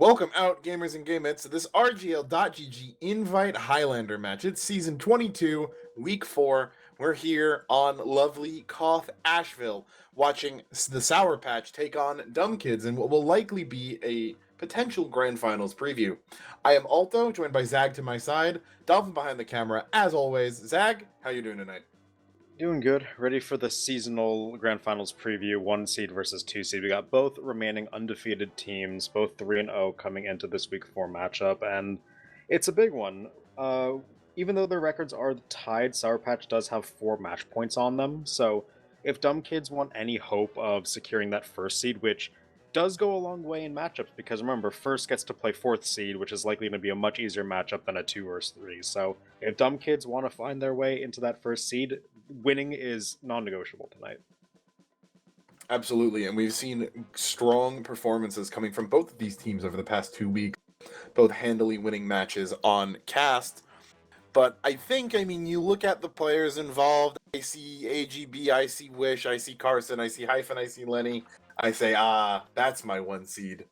Welcome out, gamers and gamettes, to this RGL.GG Invite Highlander match. It's Season 22, Week 4. We're here on lovely Koth, Asheville, watching the Sour Patch take on Dumb Kids in what will likely be a potential Grand Finals preview. I am Alto, joined by Zag to my side, Dolphin behind the camera, as always. Zag, how you doing tonight? Doing good. Ready for the seasonal grand finals preview, 1 seed versus 2 seed. We got both remaining undefeated teams, both 3-0 coming into this week 4 matchup, and it's a big one. Even though their records are tied, Sour Patch does have 4 match points on them, so if Dumb Kids want any hope of securing that first seed, which does go a long way in matchups, because remember, first gets to play 4th seed, which is likely going to be a much easier matchup than a 2 or 3. So if Dumb Kids want to find their way into that first seed, winning is non-negotiable tonight. Absolutely, and we've seen strong performances coming from both of these teams over the past 2 weeks, both handily winning matches on cast. But I mean, you look at the players involved. I see AGB, I see Wish, I see Carson, I see Hyphen, I see Lenny. I say, that's my 1 seed.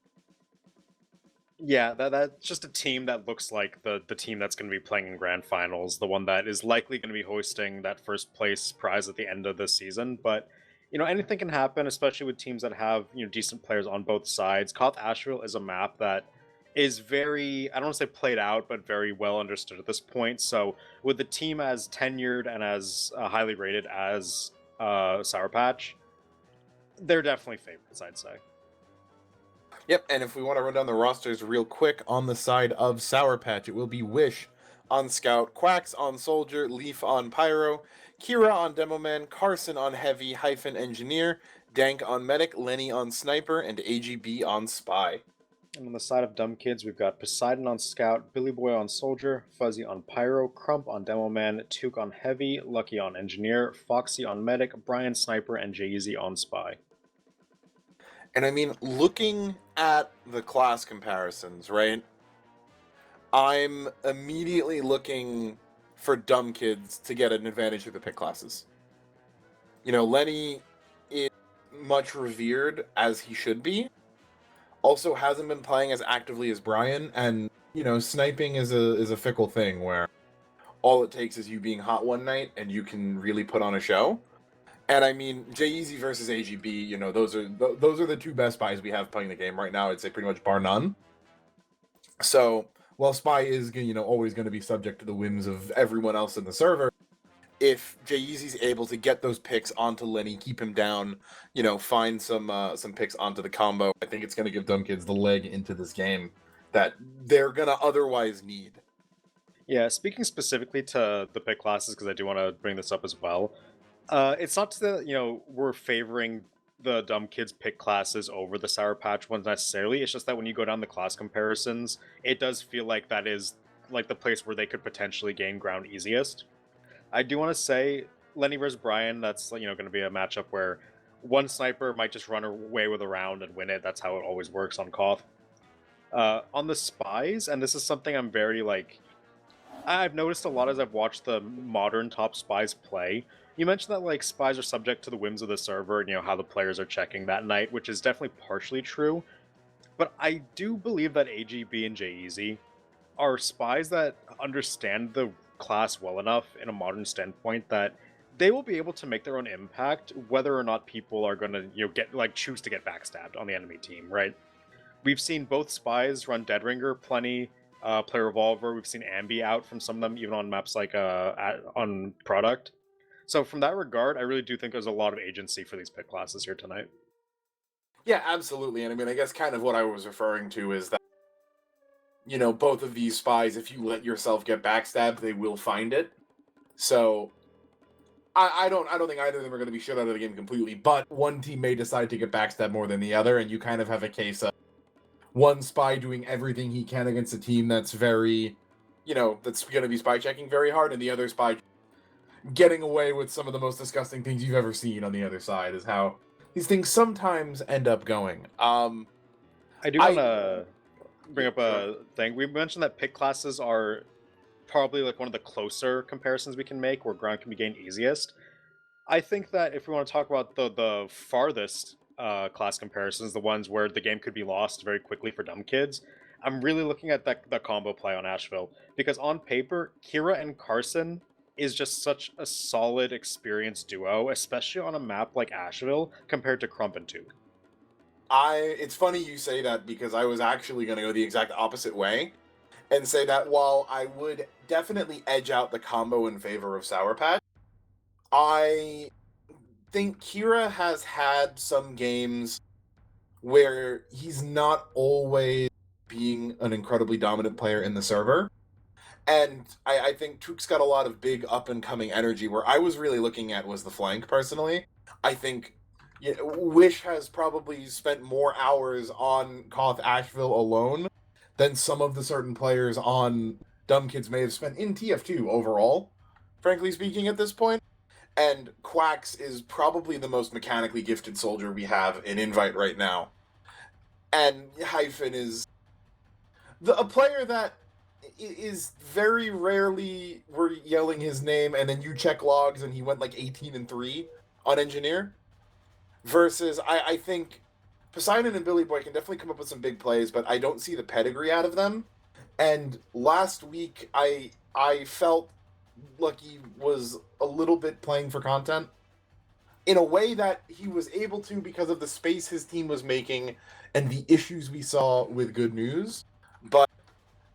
Yeah, that's just a team that looks like the team that's going to be playing in grand finals, the one that is likely going to be hosting that first place prize at the end of the season. But anything can happen, especially with teams that have decent players on both sides. Koth Asheville is a map that is very, I don't want to say played out, but very well understood at this point. So with the team as tenured and as highly rated as Sour Patch, they're definitely favorites, I'd say. Yep, and if we want to run down the rosters real quick, on the side of Sour Patch, it will be Wish on Scout, Quacks on Soldier, Leaf on Pyro, Kira on Demoman, Carson on Heavy, Hyphen Engineer, Dank on Medic, Lenny on Sniper, and AGB on Spy. And on the side of Dumb Kids, we've got Poseidon on Scout, Billy Boy on Soldier, Fuzzy on Pyro, Crump on Demo Man, Took on Heavy, Lucky on Engineer, Foxy on Medic, Brian Sniper, and Jay-Z on Spy. And I mean, looking at the class comparisons, right? I'm immediately looking for Dumb Kids to get an advantage of the pick classes. Lenny is much revered, as he should be. Also hasn't been playing as actively as Brian, and sniping is a fickle thing where all it takes is you being hot one night and you can really put on a show. And I mean, J-Eazy versus AGB, those are the two best spies we have playing the game right now. I'd say pretty much bar none. So while Spy is always going to be subject to the whims of everyone else in the server, if J-Eazy's able to get those picks onto Lenny, keep him down, find some picks onto the combo, I think it's going to give Dumb Kids the leg into this game that they're going to otherwise need. Yeah, speaking specifically to the pick classes, because I do want to bring this up as well, it's not that, we're favoring the Dumb Kids pick classes over the Sour Patch ones necessarily. It's just that when you go down the class comparisons, it does feel like that is like the place where they could potentially gain ground easiest. I do want to say Lenny versus Brian, that's going to be a matchup where one sniper might just run away with a round and win it. That's how it always works on Koth. On the spies, and this is something I'm very I've noticed a lot as I've watched the modern top spies play. You mentioned that spies are subject to the whims of the server and how the players are checking that night, which is definitely partially true. But I do believe that AGB and J-Eazy are spies that understand the class well enough in a modern standpoint that they will be able to make their own impact whether or not people are going to get choose to get backstabbed on the enemy team, right? We've seen both spies run Deadringer plenty, play Revolver. We've seen Ambi out from some of them, even on maps on Product. So from that regard, I really do think there's a lot of agency for these pick classes here tonight. Yeah, absolutely. And I mean, I guess kind of what I was referring to is that, both of these spies, if you let yourself get backstabbed, they will find it. So I don't think either of them are going to be shut out of the game completely, but one team may decide to get backstabbed more than the other, and you kind of have a case of one spy doing everything he can against a team that's very, that's going to be spy checking very hard, and the other spy getting away with some of the most disgusting things you've ever seen on the other side is how these things sometimes end up going. I do want to bring up a thing. We mentioned that pick classes are probably one of the closer comparisons we can make where ground can be gained easiest. I think that if we want to talk about the farthest class comparisons, the ones where the game could be lost very quickly for Dumb Kids, I'm really looking at the combo play on Asheville because on paper, Kira and Carson is just such a solid, experienced duo, especially on a map like Asheville compared to Crump and Tuke. It's funny you say that because I was actually going to go the exact opposite way and say that while I would definitely edge out the combo in favor of Sour Patch, I think Kira has had some games where he's not always being an incredibly dominant player in the server. And I think Tuke's got a lot of big up and coming energy. Where I was really looking at was the flank personally. I think Wish has probably spent more hours on Koth Asheville alone than some of the certain players on Dumb Kids may have spent in TF2 overall, frankly speaking, at this point. And Quax is probably the most mechanically gifted soldier we have in Invite right now. And Hyphen is a player that is very rarely we're yelling his name and then you check logs and he went like 18-3 on Engineer. Versus I think Poseidon and Billy Boy can definitely come up with some big plays, but I don't see the pedigree out of them. And last week I felt Lucky was a little bit playing for content in a way that he was able to because of the space his team was making and the issues we saw with Good News. But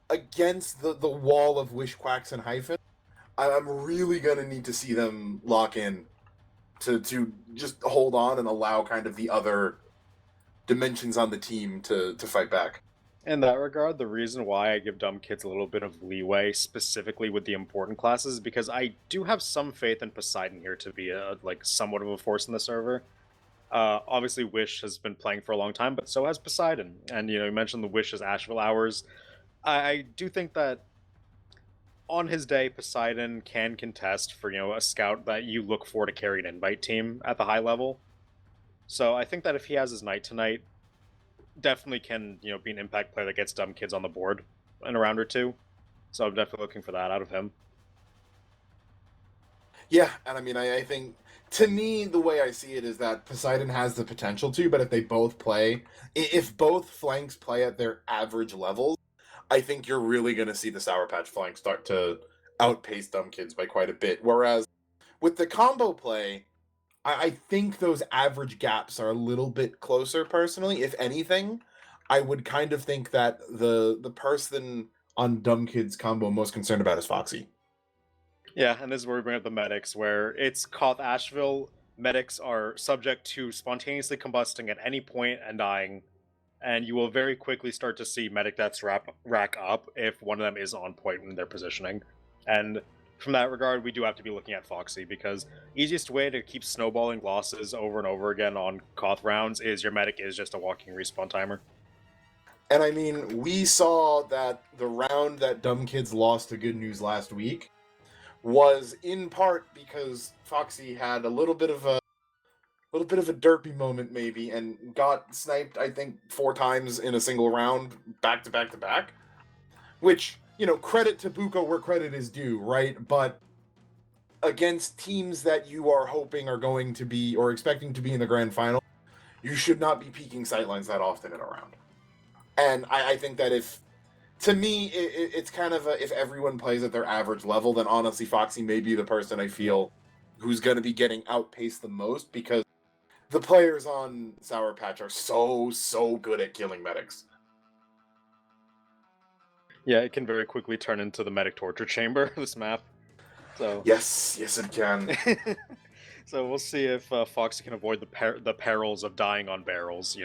against the wall of Wish, Quacks, and Hyphen, I'm really going to need to see them lock in to just hold on and allow kind of the other dimensions on the team to fight back. In that regard, the reason why I give dumb kids a little bit of leeway, specifically with the important classes, is because I do have some faith in Poseidon here to be a like somewhat of a force in the server. Obviously, Wish has been playing for a long time, but so has Poseidon. And you mentioned the Wish's Asheville hours. I do think that on his day, Poseidon can contest for a scout that you look for to carry an invite team at the high level. So I think that if he has his night tonight, definitely can be an impact player that gets dumb kids on the board in a round or two. So I'm definitely looking for that out of him. Yeah, and I mean I think to me the way I see it is that Poseidon has the potential to, but if they both play, if both flanks play at their average levels, I think you're really going to see the Sour Patch flank start to outpace Dumb Kids by quite a bit. Whereas with the combo play, I think those average gaps are a little bit closer personally. If anything, I would kind of think that the person on Dumb Kids combo I'm most concerned about is Foxy. Yeah, and this is where we bring up the medics, where it's Koth Asheville. Medics are subject to spontaneously combusting at any point and dying, and you will very quickly start to see medic deaths rack up if one of them is on point in their positioning. And from that regard, we do have to be looking at Foxy, because easiest way to keep snowballing losses over and over again on Koth rounds is your medic is just a walking respawn timer. And I mean, we saw that the round that Dumb Kids lost to Good News last week was in part because Foxy had a little bit of a derpy moment maybe and got sniped I think 4 times in a single round back to back to back, which credit to Buko where credit is due, right? But against teams that you are hoping are going to be or expecting to be in the grand final, you should not be peeking sightlines that often in a round. And I think that to me, it's kind of if everyone plays at their average level, then honestly, Foxy may be the person I feel who's going to be getting outpaced the most, because the players on Sour Patch are so good at killing medics. Yeah, it can very quickly turn into the medic torture chamber, this map. So yes, it can. So we'll see if Foxy can avoid the perils of dying on barrels.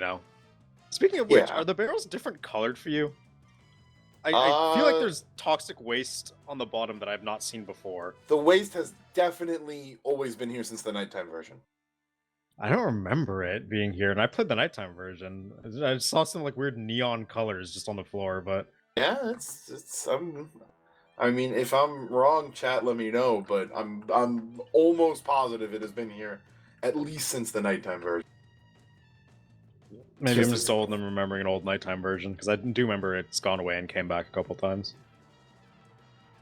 Speaking of which, Yeah. are the barrels different colored for you? I feel like there's toxic waste on the bottom that I've not seen before. The waste has definitely always been here since the nighttime version. I don't remember it being here, and I played the nighttime version. I saw some like weird neon colors just on the floor, but yeah, it's I mean, if I'm wrong, chat, let me know. But I'm almost positive it has been here at least since the nighttime version. maybe I'm just old and I'm remembering an old nighttime version, because I do remember it's gone away and came back a couple times.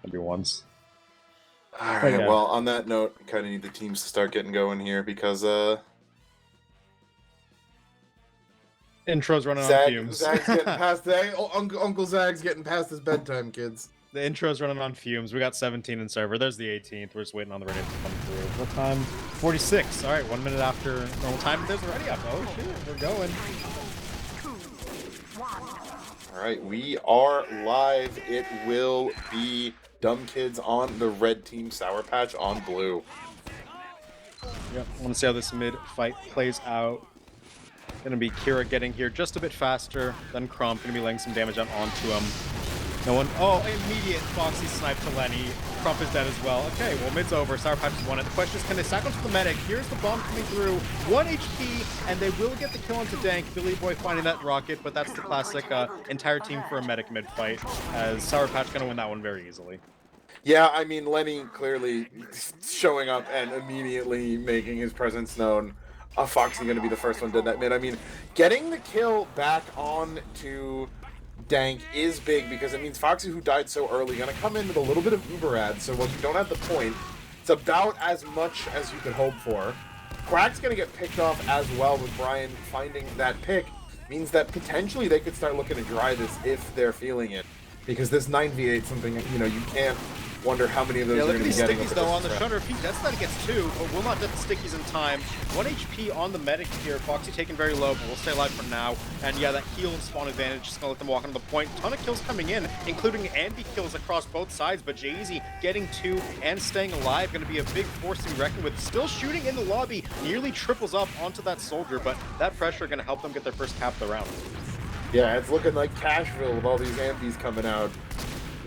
Maybe once. All right. Yeah. Well, on that note, I kind of need the teams to start getting going here because Intro's running on fumes. Zag's getting past Uncle Zag's getting past his bedtime, kids. The intro's running on fumes. We got 17 in server. There's the 18th. We're just waiting on the ready to come through. What time? 46. All right, 1 minute after normal time. There's the ready up. Oh shit, we're going. All right, we are live. It will be Dumb Kids on the red team, Sour Patch on blue. Yep, I want to see how this mid fight plays out. Gonna be Kira getting here just a bit faster than Crump. Gonna be laying some damage out onto him. No one. Oh, immediate Foxy snipe to Lenny. Crump is dead as well. Okay, well, mid's over. Sour Patch has won it. The question is, can they sack onto the medic? Here's the bomb coming through. 1 HP, and they will get the kill onto Dank. Billy Boy finding that rocket, but that's the classic entire team for a medic mid-fight, as Sour Patch gonna win that one very easily. Yeah, I mean, Lenny clearly showing up and immediately making his presence known. Foxy going to be the first one to that mid. I mean, getting the kill back on to Dank is big because it means Foxy, who died so early, going to come in with a little bit of Uber ad. So while you don't have the point, it's about as much as you could hope for. Quack's going to get picked off as well with Brian finding that pick. Means that potentially they could start looking to dry this if they're feeling it. Because this 9v8 something, you know, you can't wonder how many of those are going to be getting. Look at these stickies though on the shutter. If he gets that, he gets 2, but will not get the stickies in time. 1 HP on the medic here. Foxy taken very low, but we'll stay alive for now. And yeah, that heal and spawn advantage, just gonna let them walk onto the point. Ton of kills coming in, including Andy kills across both sides, but Jay-Z getting 2 and staying alive. Gonna be a big force to be reckoned with. Still shooting in the lobby, nearly triples up onto that soldier, but that pressure gonna help them get their first cap of the round. Yeah, it's looking like Cashville with all these ampies coming out.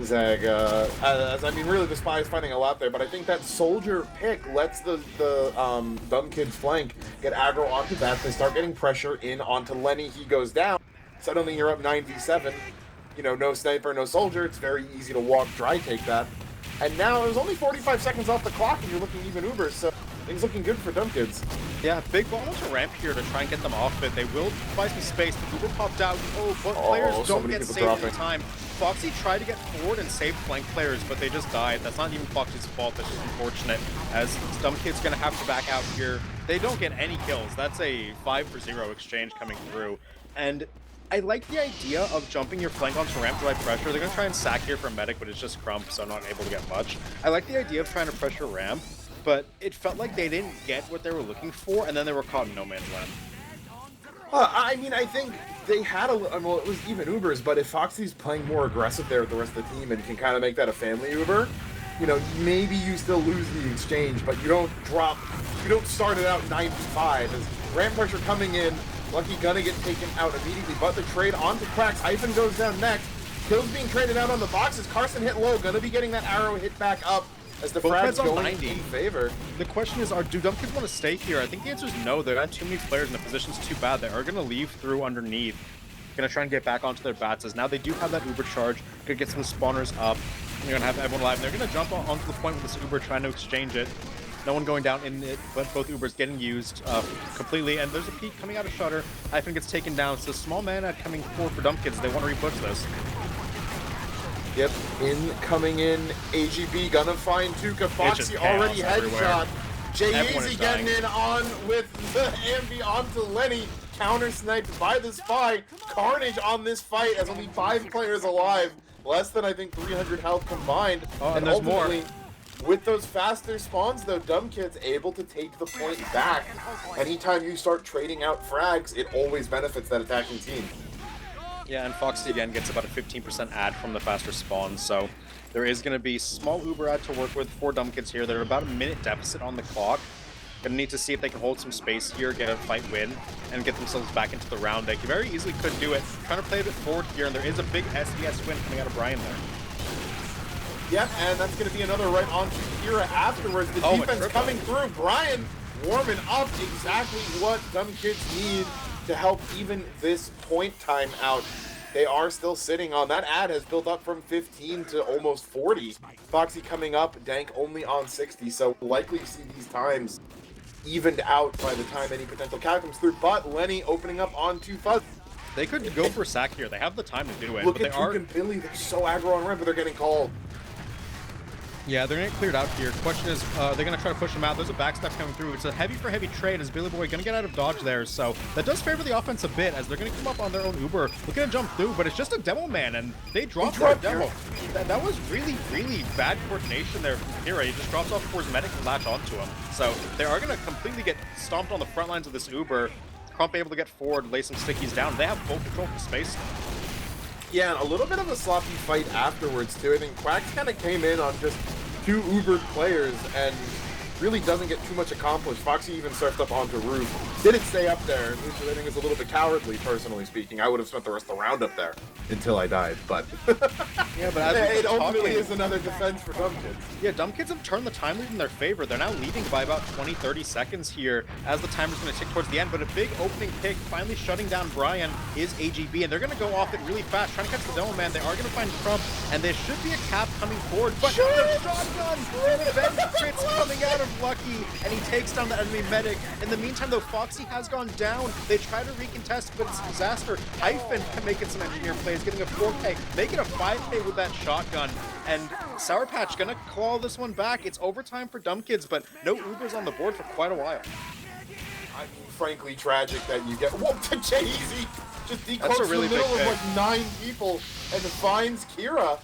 Zag, as I mean, really the Spy is finding a lot there, but I think that soldier pick lets the Dumb Kids flank get aggro onto that. They start getting pressure in onto Lenny. He goes down. Suddenly you're up 9v7. You know, no sniper, no soldier. It's very easy to walk dry take that. And now there's only 45 seconds off the clock, and you're looking even uber. So things looking good for Dumb Kids. Yeah, big ball to ramp here to try and get them off it. They will buy some space. The Uber popped out. Oh, but players don't get saved in time. Foxy tried to get forward and save flank players, but they just died. That's not even Foxy's fault. That's just unfortunate, as Dumb Kid's going to have to back out here. They don't get any kills. That's a 5-for-0 exchange coming through. And I like the idea of jumping your flank onto ramp to light pressure. They're going to try and sack here for a medic, but it's just Crump, so not able to get much. I like the idea of trying to pressure ramp, but it felt like they didn't get what they were looking for, and then they were caught in no man's land. I mean, I think they had well, it was even Ubers, but if Foxy's playing more aggressive there with the rest of the team and can kind of make that a family Uber, you know, maybe you still lose the exchange, but you don't start it out 9v5. As ramp pressure coming in, Lucky gonna get taken out immediately, but the trade onto Cracks. Hyphen goes down next. Kills being traded out on the boxes. Carson hit low, gonna be getting that arrow hit back up as the frag's going in favor. The question is, do Dumb Kids want to stay here? I think the answer is no. They've got too many players and the position's too bad. They are going to leave through underneath. Going to try and get back onto their bats, as now they do have that Uber charge. Going to get some spawners up. They're going to have everyone alive. They're going to jump onto the point with this Uber, trying to exchange it. No one going down in it, but both Ubers getting used completely. And there's a peek coming out of Shutter. Hyphen gets taken down. So small mana coming forward for Dumb Kids. They want to repush this. Yep, coming in, AGB gonna find Tuka. Foxy already headshot. Jay-Z getting in on with the Ambi onto Lenny. Counter sniped by the Spy. Carnage on this fight as only 5 players alive. Less than, I think, 300 health combined. Oh, and there's more. With those faster spawns, though, Dumb Kid's able to take the point back. Anytime you start trading out frags, it always benefits that attacking team. Yeah, and Foxy again gets about a 15% ad from the faster spawn, so there is going to be small Uber ad to work with for Dumb Kids here. They're about a minute deficit on the clock. Gonna need to see if they can hold some space here, get a fight win, and get themselves back into the round. They very easily could do it. Trying to play a bit forward here, and there is a big SDS win coming out of Brian there. Yep, and that's going to be another right on to Kira afterwards. The defense coming through. Brian warming up exactly what Dumb Kids need to help even this point time out. They are still sitting on that ad has built up from 15 to almost 40. Foxy coming up, Dank only on 60, so likely see these times evened out by the time any potential cap comes through. But Lenny opening up on 2 Fuzz. They could go for a sack here. They have the time to do it. Look but at Duke and Billy, they're so aggro on ramp, but they're getting called. Yeah, they're gonna get cleared out here. Question is, they're gonna try to push him out. There's a backstep coming through. It's a heavy for heavy trade as Billy Boy gonna get out of dodge there. So that does favor the offense a bit as they're gonna come up on their own Uber, looking to jump through, but it's just a demo man and they dropped their demo. That was really, really bad coordination there from Kira. He just drops off before his medic can latch onto him. So they are gonna completely get stomped on the front lines of this Uber. Crump able to get forward, lay some stickies down. They have full control of the space. Yeah, and a little bit of a sloppy fight afterwards too. I think Quacks kind of came in on just two Ubered players and really doesn't get too much accomplished. Foxy even surfed up onto roof. Didn't stay up there, which I think is a little bit cowardly, personally speaking. I would have spent the rest of the round up there until I died, but yeah, but as it ultimately is another defense for Dumb Kids. Yeah, Dumb Kids have turned the time lead in their favor. They're now leading by about 20-30 seconds here as the timer's going to tick towards the end, but a big opening pick finally shutting down Brian is AGB, and they're going to go off it really fast, trying to catch the Dome Man. They are going to find Crump, and there should be a cap coming forward, but the shotgun and Ben Fritz coming out of Lucky, and he takes down the enemy medic. In the meantime, though, Foxy has gone down. They try to recontest, but it's a disaster. Hyphen making some engineer plays, getting a 4K, making a 5K with that shotgun, and Sour Patch gonna claw this one back. It's overtime for Dumb Kids, but no Ubers on the board for quite a while. I mean, frankly, tragic that you get whooped to Jay-Z. Just decloaks really in the middle big of like 9 people and finds Kira.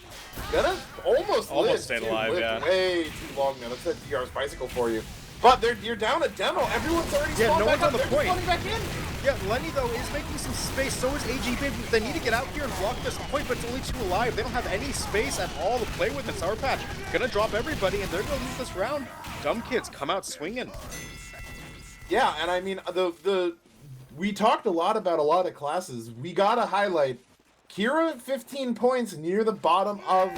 Gonna almost stayed alive, yeah. Way too long now. That's that DR's bicycle for you. But you're down a demo. Everyone's already no one's on the point. Back in. Yeah, Lenny, though, is making some space. So is AGB. They need to get out here and block this point, but it's only 2 alive. They don't have any space at all to play with in Sour Patch. Gonna drop everybody, and they're gonna lose this round. Dumb Kids come out swinging. Yeah, and I mean, we talked a lot about a lot of classes. We gotta highlight Kira 15 points near the bottom of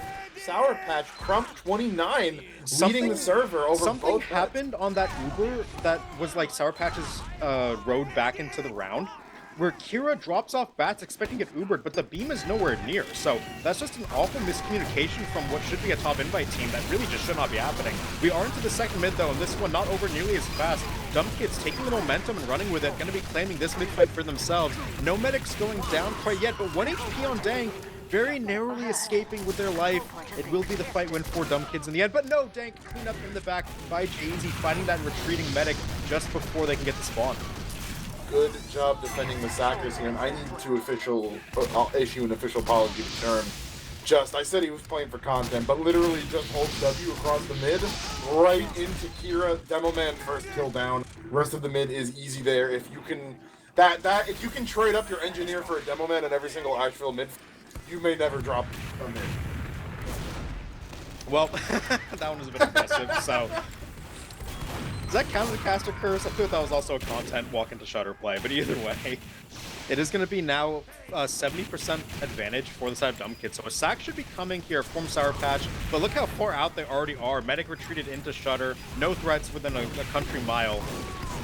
Sour Patch. Crump 29 leading the server over something both happened on that Uber that was like Sour Patch's road back into the round, where Kira drops off bats expecting to get Ubered, but the beam is nowhere near. So that's just an awful miscommunication from what should be a top invite team that really just should not be happening. We are into the second mid though, and this one not over nearly as fast. Dumb Kids taking the momentum and running with it, going to be claiming this mid fight for themselves. No medics going down quite yet, but 1 HP on Dank, very narrowly escaping with their life. It will be the fight win for Dumb Kids in the end, but no, Dank cleaned up in the back by Jay-Z, finding that retreating medic just before they can get the spawn. Good job defending the Sackers here, and I need to issue an official apology to Sherm. I said he was playing for content, but literally just holds W across the mid, right into Kira. Demo Man first kill down. Rest of the mid is easy there. If you can, if you can trade up your engineer for a Demo Man in every single Asheville mid, you may never drop a mid. Well, that one was a bit impressive, so... Does that count as a caster curse? I thought that was also a content walk into Shutter play, but either way, it is going to be now 70% advantage for the side of Dumb Kids. So a sack should be coming here from Sour Patch, but look how far out they already are. Medic retreated into Shutter, no threats within a country mile.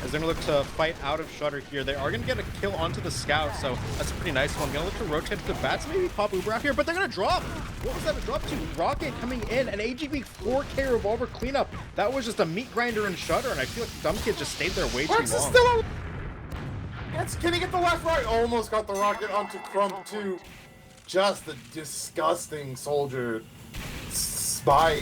As they're going to look to fight out of Shutter here. They are going to get a kill onto the Scout, so that's a pretty nice one. Going to look to rotate to Bats, maybe pop Uber out here, but they're going to drop. What was that a drop to? Rocket coming in, an AGB 4K revolver cleanup. That was just a meat grinder in Shutter, and I feel like Dumb Kid just stayed there way too long. Still on. Can he get the left right? Almost got the rocket onto Crump too. Just a disgusting soldier spy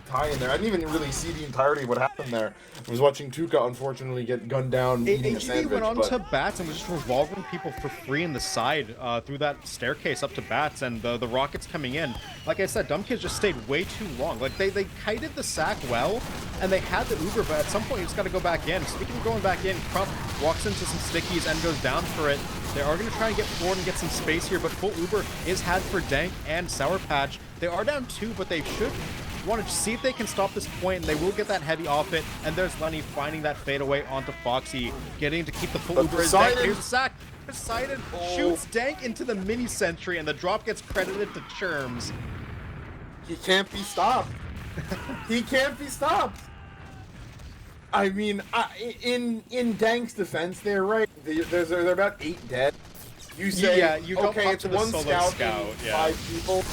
tie in there. I didn't even really see the entirety of what happened there. I was watching Tuca unfortunately get gunned down eating a sandwich. Went on to Bats and was just revolving people for free in the side through that staircase up to Bats, and the rockets coming in. Like I said, Dumb Kids just stayed way too long. Like they kited the sack well, and they had the Uber, but at some point you just got to go back in. Speaking of going back in, Crump walks into some stickies and goes down for it. They are going to try and get forward and get some space here, but full Uber is had for Dank and Sour Patch. They are down 2, but they should want to see if they can stop this point, and they will get that heavy off it. And there's Lenny finding that fadeaway onto Foxy, getting to keep the full Uber. Here's the sack. Poseidon shoots Dank into the mini sentry, and the drop gets credited to Churms. He can't be stopped. He can't be stopped. I mean, in Dank's defense, there, right? They're about 8 dead. You say, yeah, you go okay, up it's to the one solo scout and yeah. 5 people.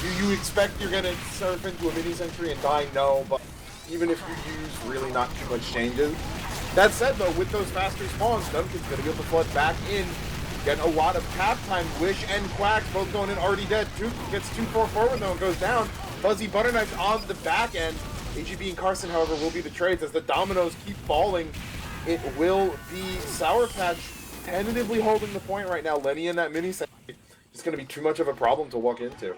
Do you expect you're gonna surf into a mini sentry and die? No, but even if you use really not too much changes. That said, though, with those faster spawns, Duncan's gonna be able to flood back in, get a lot of cap time. Wish and Quack both going in already dead. Duke gets 2-4 forward though and goes down. Fuzzy Butter Knife on the back end. AGB and Carson, however, will be the trades as the dominoes keep falling. It will be Sour Patch tentatively holding the point right now. Lenny in that mini set is going to be too much of a problem to walk into.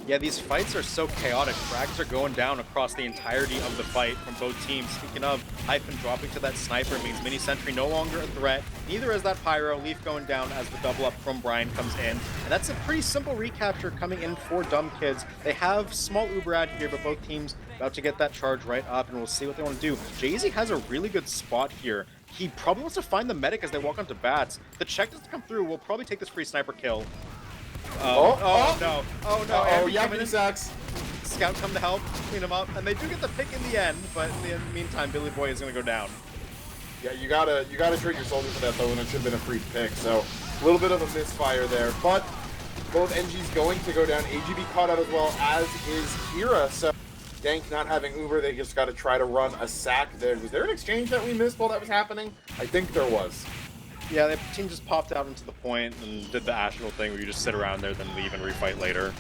Yeah, these fights are so chaotic. Frags are going down across the entirety of the fight from both teams. Speaking of, Hyphen dropping to that sniper means Mini Sentry no longer a threat. Neither is that Pyro. Leaf going down as the double up from Brian comes in. And that's a pretty simple recapture coming in for Dumb Kids. They have small Uber ad here, but both teams about to get that charge right up, and we'll see what they want to do. Jay-Z has a really good spot here. He probably wants to find the medic as they walk onto bats. The check doesn't come through. We'll probably take this free sniper kill. No. Oh no. Yapping sucks. Scout come to help, clean him up, and they do get the pick in the end, but in the meantime, Billy Boy is going to go down. Yeah, you gotta trade your soldier for that though, and it should have been a free pick, so a little bit of a misfire there, but both NG's going to go down. AGB caught out as well, as is Kira, so Dank not having Uber, they just gotta try to run a sack there. Was there an exchange that we missed while that was happening? I think there was. Yeah, the team just popped out into the point and did the Astral thing where you just sit around there, then leave and refight later.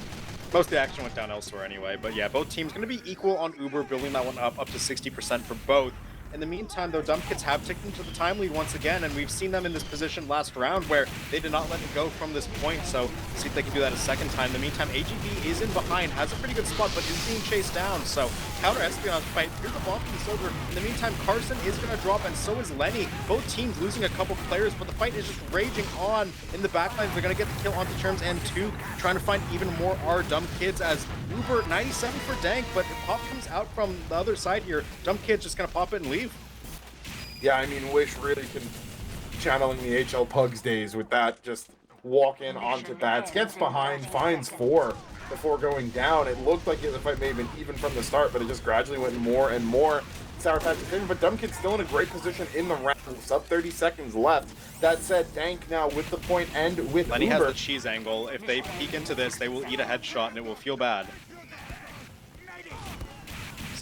Most of the action went down elsewhere anyway, but yeah, both teams going to be equal on Uber, building that one up to 60% for both. In the meantime, though, Dumb Kids have taken to the time lead once again, and we've seen them in this position last round where they did not let it go from this point, so see if they can do that a second time. In the meantime, AGB is in behind, has a pretty good spot, but is being chased down, so counter-espionage fight. Here's a bomb from the soldier. In the meantime, Carson is going to drop, and so is Lenny. Both teams losing a couple players, but the fight is just raging on in the backlines. They're going to get the kill onto Terms and Tuke, trying to find even more R Dumb Kids as Uber 97 for Dank, but if Pop comes out from the other side here, Dumb Kids just going to pop it and leave. Yeah, I mean, Wish really can channeling the HL Pugs days with that, just walk in onto bats, gets behind, finds 4 before going down. It looked like the fight may have been even from the start, but it just gradually went more and more Sour Patch in favor, but Dumb Kid's still in a great position in the round, sub 30 seconds left. That said, Dank now with the point and with Lenny Uber. has the cheese angle. If they peek into this, they will eat a headshot and it will feel bad.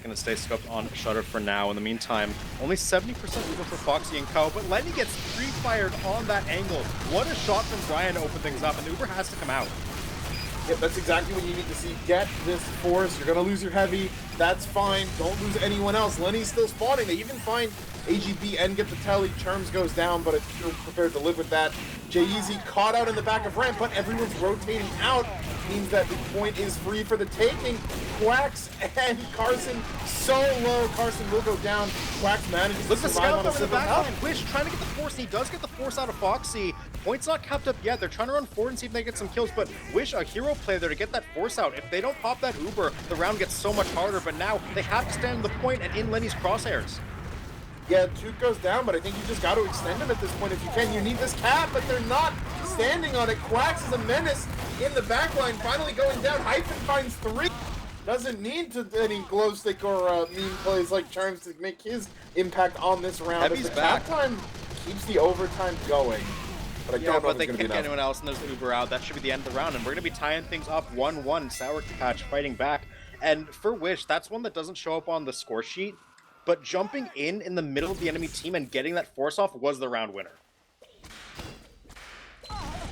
Going to stay scoped on Shutter for now. In the meantime, only 70% Uber for Foxy and Co, but Lenny gets pre-fired on that angle. What a shot from Brian to open things up, and Uber has to come out. Yep, that's exactly what you need to see. Get this force. You're going to lose your heavy. That's fine. Don't lose anyone else. Lenny's still spawning. They even find AGB and get the telly. Terms goes down, but it's still prepared to live with that. Jay-Z caught out in the back of ramp, but everyone's rotating out. Means that the point is free for the taking. Quacks and Carson so low. Carson will go down. Quacks manages to survive on a silver health. Wish trying to get the force, and he does get the force out of Foxy. Point's not capped up yet. They're trying to run forward and see if they get some kills, but Wish, a hero player there to get that force out. If they don't pop that Uber, the round gets so much harder, but now they have to stand the point and in Lenny's crosshairs. Yeah, Tuke goes down, but I think you just got to extend him at this point if you can. You need this cap, but they're not standing on it. Quacks is a menace in the backline, finally going down. Hyphen finds 3. Doesn't need to any glow stick or meme plays like Charms to make his impact on this round. Heavy's as the back. cap time keeps the overtime going. But I don't know but if they it's can't going to get be anyone else, and there's the Uber out. That should be the end of the round, and we're going to be tying things up 1-1. Sour Patch fighting back. And for Wish, that's one that doesn't show up on the score sheet, but jumping in the middle of the enemy team and getting that force off was the round winner.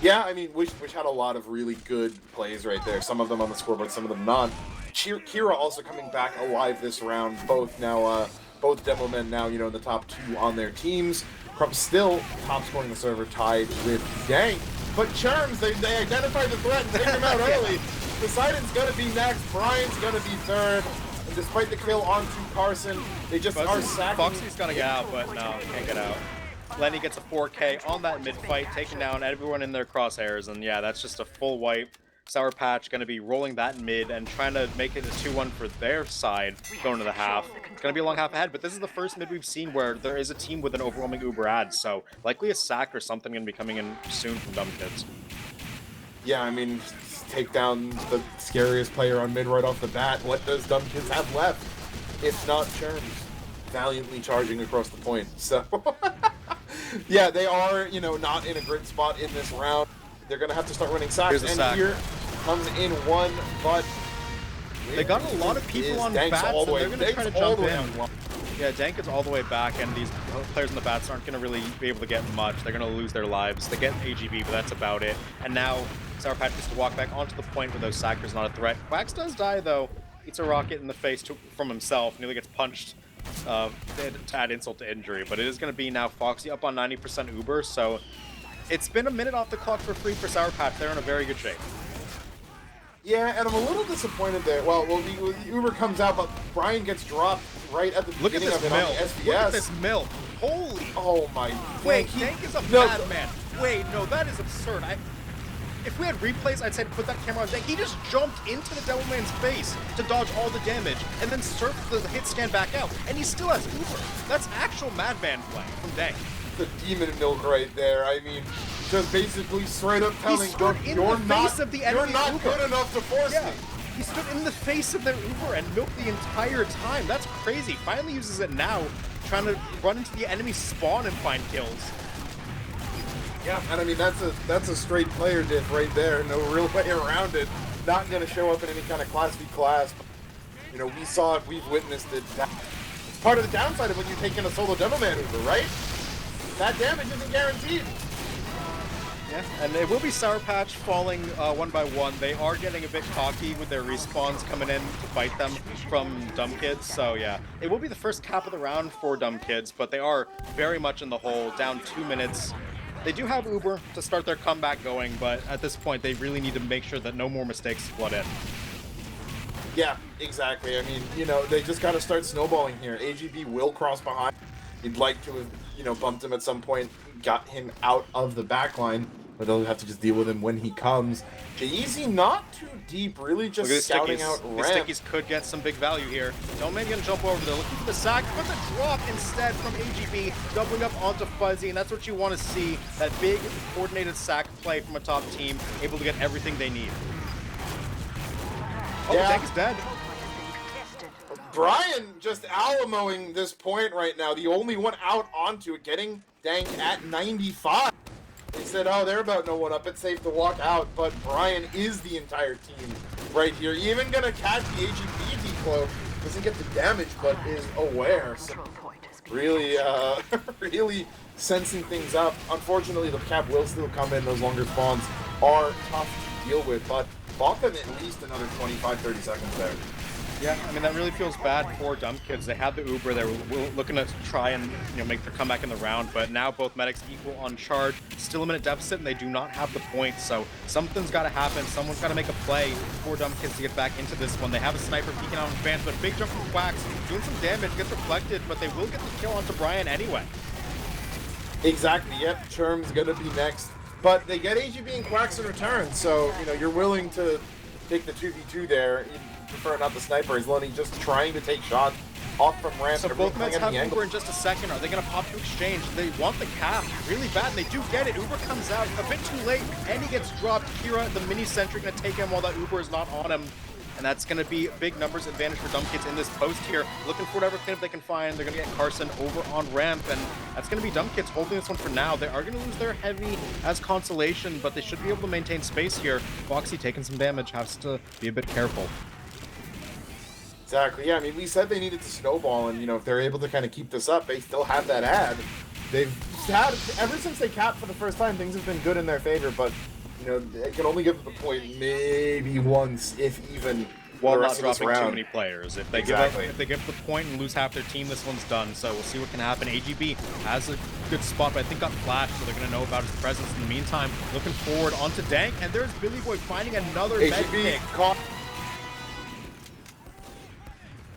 Yeah, I mean, Wish had a lot of really good plays right there. Some of them on the scoreboard, some of them not. Kira also coming back alive this round. Both now, both demo men now, you know, in the top 2 on their teams. Crump still top scoring the server, tied with Dank. But Charms, they identified the threat and take him out early. Poseidon's gonna be next. Brian's gonna be third. And despite the kill onto Carson, they just are sacking. Foxy's gonna get out, but no, can't get out. Lenny gets a 4K on that mid-fight, taking down everyone in their crosshairs, and yeah, that's just a full wipe. Sour Patch going to be rolling that mid and trying to make it a 2-1 for their side going to the half. It's going to be a long half ahead, but this is the first mid we've seen where there is a team with an overwhelming Uber ad, so likely a sack or something going to be coming in soon from Dumb Kids. Yeah, I mean, take down the scariest player on mid right off the bat. What does Dumb Kids have left? If not Charms valiantly charging across the point. So, yeah, they are, you know, not in a great spot in this round. They're going to have to start running sacks, and sack. Here comes in one, but they got a lot of people on bats, and they're going to try to jump in. Yeah, Dank is all the way back, and these players in the bats aren't going to really be able to get much. They're going to lose their lives. They get AGB, but that's about it. And now Sour Patch gets to walk back onto the point where those sackers not a threat. Quacks does die, though. eats a rocket in the face from himself, nearly gets punched to add insult to injury. But it is going to be now Foxy up on 90% Uber, so it's been a minute off the clock for free for Sour Patch. They're in a very good shape. Yeah, and I'm a little disappointed there. Well, the Uber comes out, but Brian gets dropped right at the beginning of it on the SBS. Look at this mill. Holy. Oh my. Wait, Dank is a madman. Wait, no, that is absurd. If we had replays, I'd say to put that camera on Dank. He just jumped into the Devilman's face to dodge all the damage, and then surfed the hit scan back out, and he still has Uber. That's actual madman play from Dank. The demon milk right there. I mean, just basically straight up telling you're not good enough to force me. He stood in the face of their Uber and milked the entire time. That's crazy. Finally uses it now, trying to run into the enemy spawn and find kills. Yeah, and I mean that's a straight player diff right there. No real way around it. Not going to show up in any kind of class v class. You know, we saw it. We've witnessed it. It's part of the downside of when you take in a solo Devilman Uber, right? That damage isn't guaranteed. Yeah, and it will be Sour Patch falling one by one. They are getting a bit cocky with their respawns coming in to fight them from Dumb Kids. So yeah, it will be the first cap of the round for Dumb Kids, but they are very much in the hole, down 2 minutes. They do have Uber to start their comeback going, but at this point they really need to make sure that no more mistakes flood in. Yeah, exactly. I mean, you know, they just got to start snowballing here. AGB will cross behind. You'd like to have, you know, bumped him at some point, got him out of the backline, but they'll have to just deal with him when he comes. Easy, not too deep, really just scouting out ramp. The stickies could get some big value here. Domain gonna jump over there, looking for the sack, but the drop instead from AGB, doubling up onto Fuzzy, and that's what you want to see, that big coordinated sack play from a top team, able to get everything they need. Oh, yeah. Dank is dead. Brian just Alamoing this point right now, the only one out onto it, getting Dank at 95. They said, oh, they're about no one up, it's safe to walk out, but Brian is the entire team right here. Even gonna catch the AGB declo, doesn't get the damage, but is aware. So really, really sensing things up. Unfortunately, the cap will still come in. Those longer spawns are tough to deal with, but bought them at least another 25-30 seconds there. Yeah, I mean, that really feels bad for Dumb Kids. They had the Uber, they were looking to try and, you know, make their comeback in the round, but now both medics equal on charge, still a minute deficit, and they do not have the points, so something's got to happen. Someone's got to make a play for Dumb Kids to get back into this one. They have a sniper peeking out in advance, but big jump from Quacks, doing some damage, gets reflected, but they will get the kill onto Brian anyway. Exactly, yep, Churm's gonna be next, but they get AGB and Quacks in return, so, you know, you're willing to take the 2v2 there. Prefer not the sniper. He's only just trying to take shots off from ramp. So both Mets have Uber in just a second. Are they going to pop to exchange? They want the cap really bad, and they do get it. Uber comes out a bit too late, and he gets dropped. Kira, the mini sentry, going to take him while that Uber is not on him. And that's going to be big numbers advantage for Dumb Kids in this post here. Looking for whatever cleanup they can find. They're going to get Carson over on ramp, and that's going to be Dumb Kids holding this one for now. They are going to lose their heavy as consolation, but they should be able to maintain space here. Foxy taking some damage, has to be a bit careful. Exactly, yeah, I mean, we said they needed to snowball, and, you know, if they're able to kind of keep this up, they still have that ad. They've had, ever since they capped for the first time, things have been good in their favor, but, you know, they can only give the point maybe once, if even, while not dropping too many players. If they exactly. if they give the point and lose half their team, this one's done. So we'll see what can happen. AGB has a good spot, but I think got flashed, so they're going to know about his presence. In the meantime, looking forward onto Dank, and there's Billy Boy finding another med pick. Caught.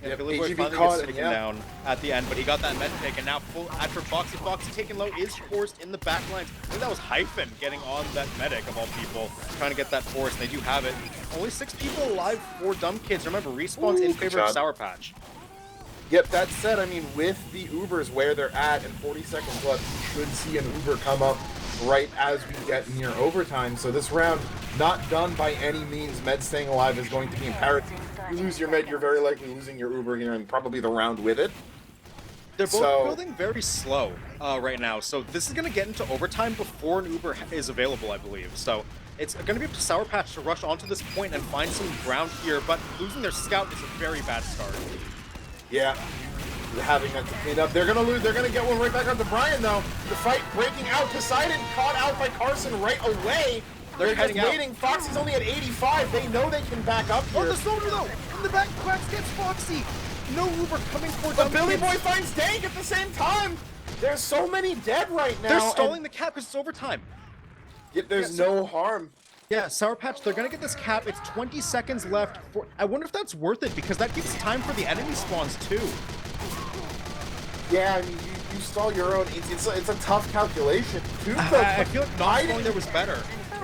Yeah, Billy Boy finally gets taken down at the end, but he got that med pick, and now full ad for Foxy. Foxy taken low is forced in the back lines. I think that was Hyphen getting on that medic, of all people, trying to get that force. They do have it. Only 6 people alive for Dumb Kids. Remember, respawns in favor of Sour Patch. Yep, that said, I mean, with the Ubers where they're at and 40 seconds left, you should see an Uber come up right as we get near overtime. So this round, not done by any means. Med staying alive is going to be imperative. You lose your med, you're very likely losing your Uber here and probably the round with it. They're both building very slow right now, so this is going to get into overtime before an Uber is available, I believe. So it's going to be up to Sour Patch to rush onto this point and find some ground here, but losing their scout is a very bad start. Yeah, having that to clean up. They're going to lose. They're going to get one right back onto Brian, though. The fight breaking out. Poseidon caught out by Carson right away. They're just heading out. waiting. Foxy's only at 85. They know they can back up Oh, here. the Stoner though! In the back, Quacks gets Foxy! No Uber coming for But Dumb Billy Kids. Boy finds Dank at the same time. There's so many dead right now. They're stalling the cap because it's overtime. Yet there's no harm. Yeah, Sour Patch, they're gonna get this cap. It's 20 seconds left. I wonder if that's worth it, because that gives time for the enemy spawns too. Yeah, I mean, you stall your own. It's a tough calculation. I feel like not stalling there was better.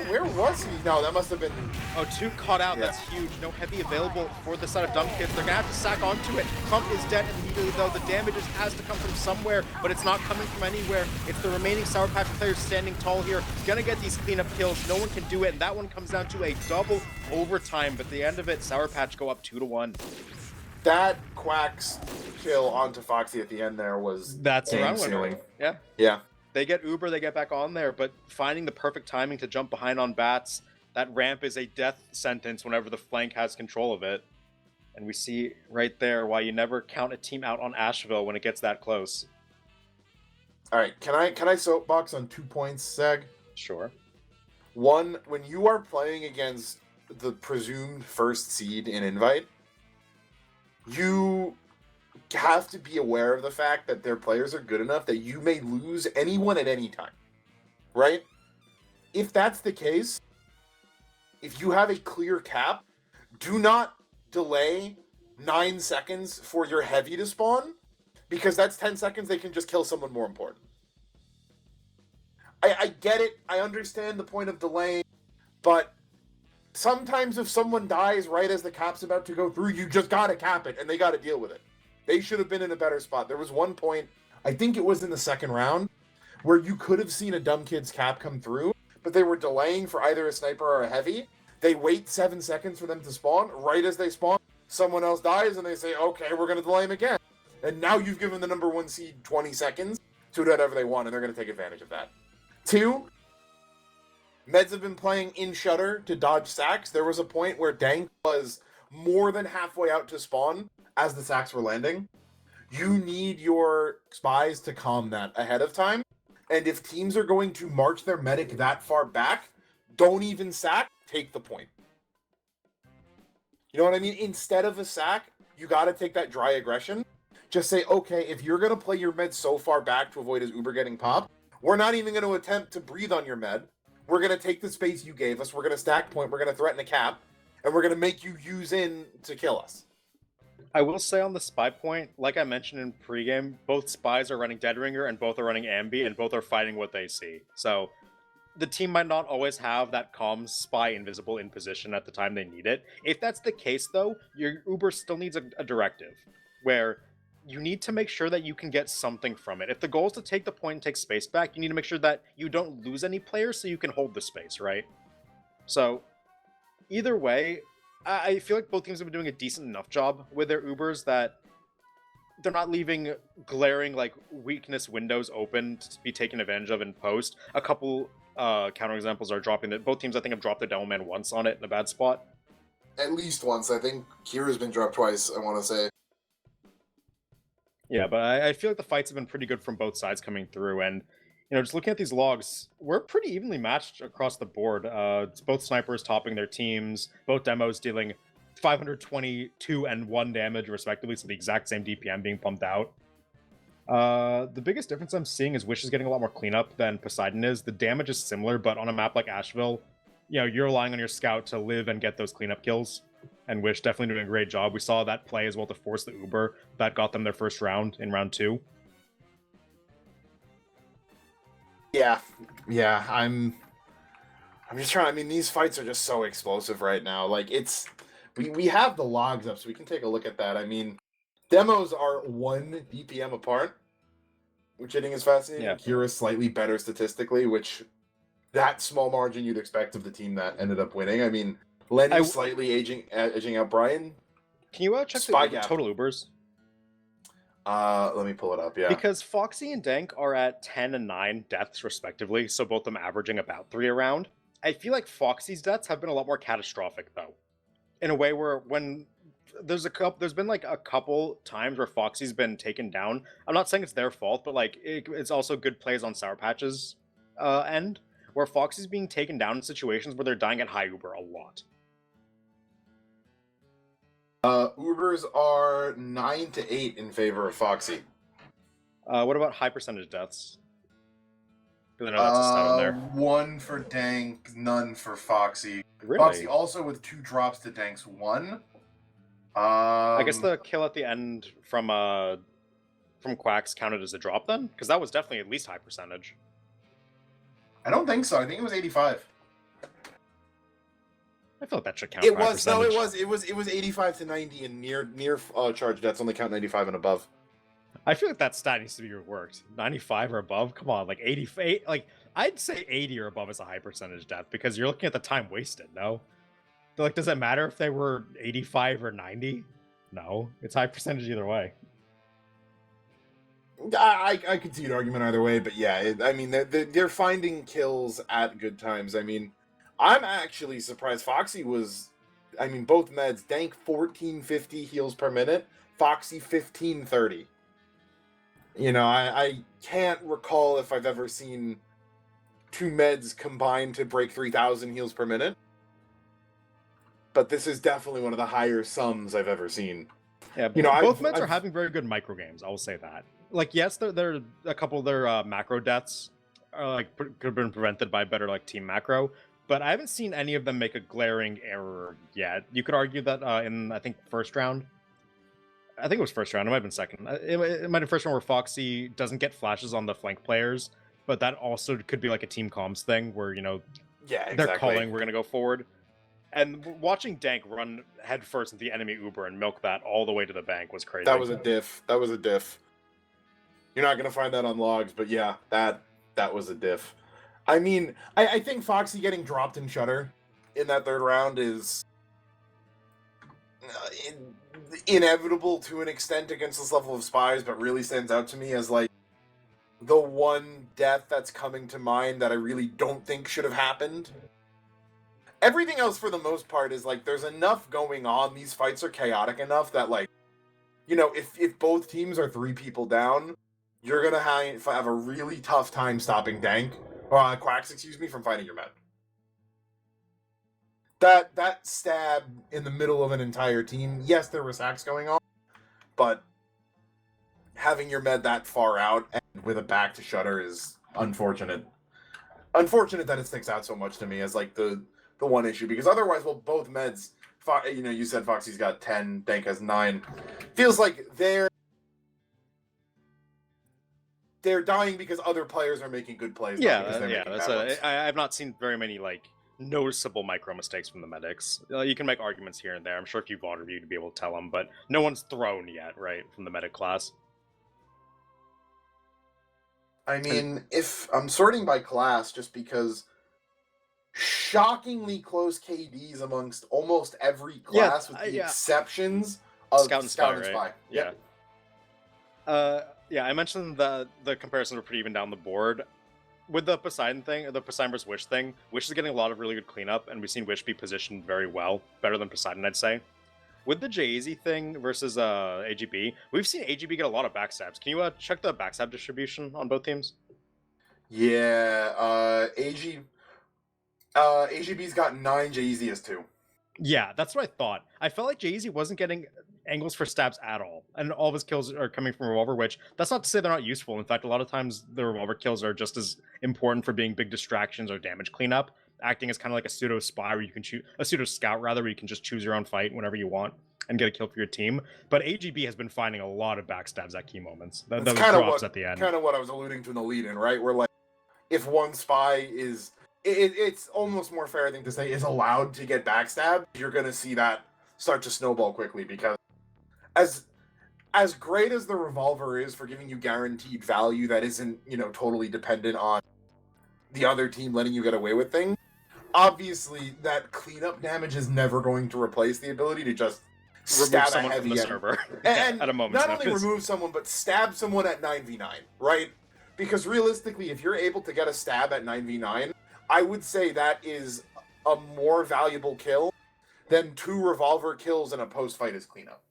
Where was he? No, that must have been... Oh, 2 caught out. Yeah. That's huge. No heavy available for the side of Dumb Kids. They're gonna have to sack onto it. Pump is dead immediately, though. The damage has to come from somewhere, but it's not coming from anywhere. It's the remaining Sour Patch players standing tall here. Gonna get these cleanup kills. No one can do it, and that one comes down to a double overtime. But at the end of it, Sour Patch go up 2-1. That Quack's kill onto Foxy at the end there was That's a round game-sealing. winner. Yeah. Yeah. They get Uber, they get back on there, but finding the perfect timing to jump behind on Bats, that ramp is a death sentence whenever the flank has control of it. And we see right there why you never count a team out on Asheville when it gets that close. All right, can I soapbox on 2 points, Seg? Sure. One, when you are playing against the presumed first seed in Invite, you have to be aware of the fact that their players are good enough that you may lose anyone at any time, right? If that's the case, if you have a clear cap, do not delay 9 seconds for your heavy to spawn, because that's 10 seconds they can just kill someone more important. I get it, I understand the point of delaying, but sometimes if someone dies right as the cap's about to go through, you just gotta cap it, and they gotta deal with it. They should have been in a better spot. There was one point, I think it was in the second round, where you could have seen a Dumb Kid's cap come through, but they were delaying for either a sniper or a heavy. They wait 7 seconds for them to spawn. Right as they spawn, someone else dies, and they say, okay, we're going to delay him again. And now you've given the number 1 seed 20 seconds to do whatever they want, and they're going to take advantage of that. 2, Meds have been playing in Shutter to dodge sacks. There was a point where Dank was more than halfway out to spawn as the sacks were landing. You need your spies to calm that ahead of time. And if teams are going to march their medic that far back, don't even sack, take the point. You know what I mean? Instead of a sack, you got to take that dry aggression. Just say, okay, if you're going to play your med so far back to avoid his Uber getting popped, we're not even going to attempt to breathe on your med. We're going to take the space you gave us. We're going to stack point. We're going to threaten a cap. And we're going to make you use in to kill us. I will say on the spy point, like I mentioned in pregame, both spies are running Dead Ringer and both are running Ambi, and both are fighting what they see. So the team might not always have that calm spy invisible in position at the time they need it. If that's the case, though, your Uber still needs a directive where you need to make sure that you can get something from it. If the goal is to take the point and take space back, you need to make sure that you don't lose any players so you can hold the space, right? So either way, I feel like both teams have been doing a decent enough job with their Ubers that they're not leaving glaring like weakness windows open to be taken advantage of in post. A couple counterexamples are dropping that. Both teams, I think, have dropped the Demo Man once on it in a bad spot. At least once. I think Kira's been dropped twice, I want to say. Yeah, but I feel like the fights have been pretty good from both sides coming through, and just looking at these logs, we're pretty evenly matched across the board. It's both snipers topping their teams, both demos dealing 522 and 1 damage respectively, so the exact same DPM being pumped out. The biggest difference I'm seeing is Wish is getting a lot more cleanup than Poseidon is. The damage is similar, but on a map like Asheville, you're relying on your scout to live and get those cleanup kills. And Wish definitely doing a great job. We saw that play as well to force the Uber. That got them their first round in round 2. Yeah, I'm just trying. I mean, these fights are just so explosive right now. Like, we have the logs up, so we can take a look at that. I mean, demos are 1 DPM apart, which I think is fascinating. Yeah. Kira's slightly better statistically, which that small margin you'd expect of the team that ended up winning. I mean, Lenny's slightly edging out Brian. Can you check Spy the gap. total Ubers? Let me pull it up, yeah. Because Foxy and Dank are at 10 and 9 deaths respectively, so both of them averaging about 3 a round. I feel like Foxy's deaths have been a lot more catastrophic, though. In a way where when there's been like a couple times where Foxy's been taken down. I'm not saying it's their fault, but like it's also good plays on Sour Patch's end, where Foxy's being taken down in situations where they're dying at high Uber a lot. Ubers are 9 to 8 in favor of Foxy. What about high percentage deaths? Because I know that's a stat in there. 1 for Dank, none for Foxy. Really? Foxy also with 2 drops to Dank's 1. I guess the kill at the end from Quacks counted as a drop then? Because that was definitely at least high percentage. I don't think so. I think it was 85. I feel like that should count. It was no, it was 85 to 90 and near charge deaths only count 95 and above. I feel like that stat needs to be reworked. 95 or above? Come on, like 88. Like I'd say 80 or above is a high percentage death because you're looking at the time wasted. No, like does it matter if they were 85 or 90? No, it's high percentage either way. I could see an argument either way, but yeah, I mean they're finding kills at good times. I mean, I'm actually surprised Foxy was. I mean, both meds. Dank 1450 heals per minute. Foxy 1530. You know, I can't recall if I've ever seen 2 meds combined to break 3,000 heals per minute. But this is definitely one of the higher sums I've ever seen. Yeah, you know, both meds are having very good micro games. I will say that. Like, yes, they're a couple of their macro deaths could have been prevented by better like team macro, but I haven't seen any of them make a glaring error yet. You could argue that in I think first round. I think it was first round. It might have been second. It might have been first round where Foxy doesn't get flashes on the flank players, but that also could be like a team comms thing where, you know, exactly. They're calling, we're going to go forward. And watching Dank run headfirst into the enemy Uber and milk that all the way to the bank was crazy. That was a diff. That was a diff. You're not going to find that on logs, but yeah, that was a diff. I mean, I think Foxy getting dropped in Shutter in that third round is inevitable to an extent against this level of spies, but really stands out to me as like the one death that's coming to mind that I really don't think should have happened. Everything else for the most part is like there's enough going on. These fights are chaotic enough that like, you know, if both teams are 3 people down, you're gonna have a really tough time stopping Dank or Quacks, excuse me, from fighting your men. That stab in the middle of an entire team, yes, there were sacks going on, but having your med that far out and with a back to Shutter is unfortunate. Unfortunate that it sticks out so much to me as like the one issue, because otherwise, well, both meds, you know, you said Foxy's got 10, Dank has 9. Feels like they're dying because other players are making good plays. I've not seen very many like noticeable micro mistakes from the medics. You can make arguments here and there. I'm sure if you VOD review, you'd be able to tell them, but no one's thrown yet, right, from the medic class. I mean, if I'm sorting by class, just because shockingly close KDs amongst almost every class, with the exceptions of Scout and Spy. Right? Yeah. Yeah, I mentioned that the comparisons were pretty even down the board. With the Poseidon thing, or the Poseidon vs. Wish thing, Wish is getting a lot of really good cleanup, and we've seen Wish be positioned very well, better than Poseidon, I'd say. With the Jay-Z thing versus AGB, we've seen AGB get a lot of backstabs. Can you check the backstab distribution on both teams? Yeah, AGB's got 9, Jay-Z has 2. Yeah, that's what I thought. I felt like Jay-Z wasn't getting angles for stabs at all, and all of his kills are coming from revolver, which that's not to say they're not useful. In fact, a lot of times the revolver kills are just as important for being big distractions or damage cleanup, acting as kind of like a pseudo spy where you can choose a pseudo scout rather, where you can just choose your own fight whenever you want and get a kill for your team. But AGB has been finding a lot of backstabs at key moments. Those drops at the end. Kind of what I was alluding to in the lead-in, right? Where like if one spy is it's almost more fair, I think, to say is allowed to get backstabbed, you're going to see that start to snowball quickly, because as great as the revolver is for giving you guaranteed value that isn't, you know, totally dependent on the other team letting you get away with things, obviously that cleanup damage is never going to replace the ability to just stab someone from the server and at a moment's not only remove someone, but stab someone at 9v9, right? Because realistically, if you're able to get a stab at 9v9, I would say that is a more valuable kill than 2 revolver kills in a post-fight as cleanup.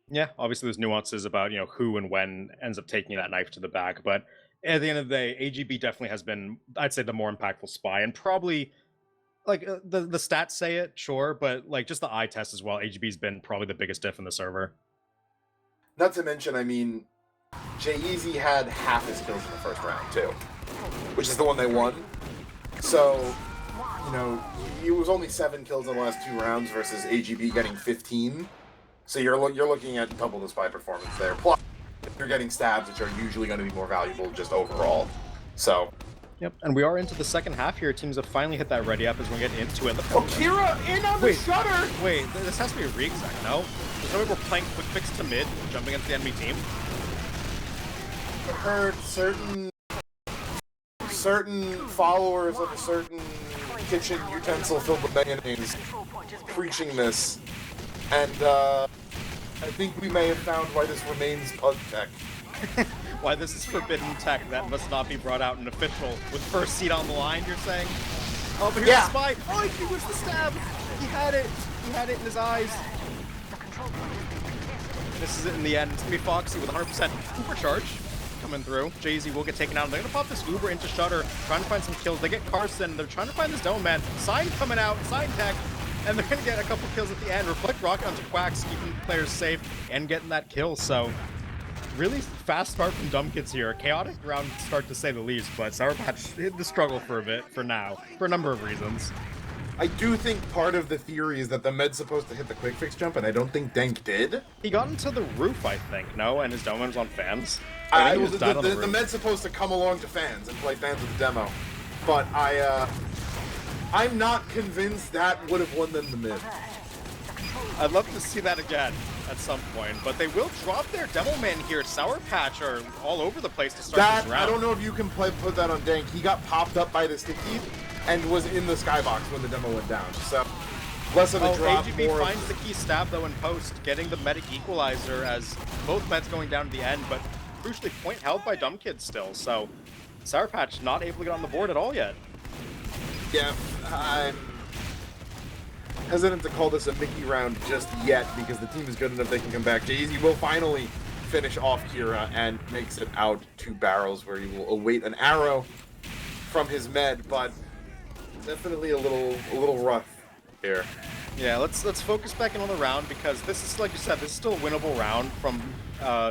Yeah, obviously there's nuances about, you know, who and when ends up taking that knife to the back, but At the end of the day, AGB definitely has been, I'd say, the more impactful spy, and probably like the stats say it, sure, but like just the eye test as well. AGB's been probably the biggest diff in the server. Not to mention, I mean, J-Eazy had half his kills in the first round too, which is the one they won. So, you know, it was only 7 kills in the last 2 rounds versus AGB getting 15. So you're looking at double the spy performance there. Plus, you're getting stabs, which are usually going to be more valuable just overall. So. Yep, and we are into the second half here. Teams have finally hit that ready up as we get into it. Oh, Kira in on the shutter! Wait, this has to be a re-exec, no? There's no way we're playing quick fix to mid, jumping into the enemy team. I heard certain followers of a certain kitchen utensil filled with mayonnaise preaching this, and I think we may have found why this remains pug tech. Why this is forbidden tech that must not be brought out in official with first seat on the line, you're saying? Oh, but here's the spy! Oh, he was the stab! He had it! He had it in his eyes. This is it in the end. It's gonna be Foxy with 100% Uber charge coming through. Jay-Z will get taken out. They're gonna pop this Uber into Shutter, trying to find some kills. They get Carson. They're trying to find this Dome Man. Sign coming out, Sign tech, and they're gonna get a couple kills at the end. Reflect Rocket onto Quacks, keeping players safe and getting that kill. So really fast start from Dumb Kids here. Chaotic round start to say the least, but Sour Patch hit the struggle for a bit for now, for a number of reasons. I do think part of the theory is that the med's supposed to hit the quick fix jump, and I don't think Dank did. He got into the roof, I think, no? And his dome was on fans. The med's supposed to come along to fans and play fans with the demo. But I'm not convinced that would have won them the mid. I'd love to see that again at some point, but they will drop their Demo Man here. Sour Patch are all over the place to start this round. I don't know if you can put that on Dank. He got popped up by the sticky and was in the skybox when the demo went down. So less of a drop. AGB finds the key stab though in post, getting the medic equalizer as both meds going down to the end, but crucially point held by Dumb Kids still. So Sour Patch not able to get on the board at all yet. Yeah, I'm hesitant to call this a Mickey round just yet because the team is good enough they can come back. Jay-Z will finally finish off Kira and makes it out to barrels where he will await an arrow from his med, but definitely a little rough here. Yeah, let's focus back in on the round because this is, like you said, this is still a winnable round from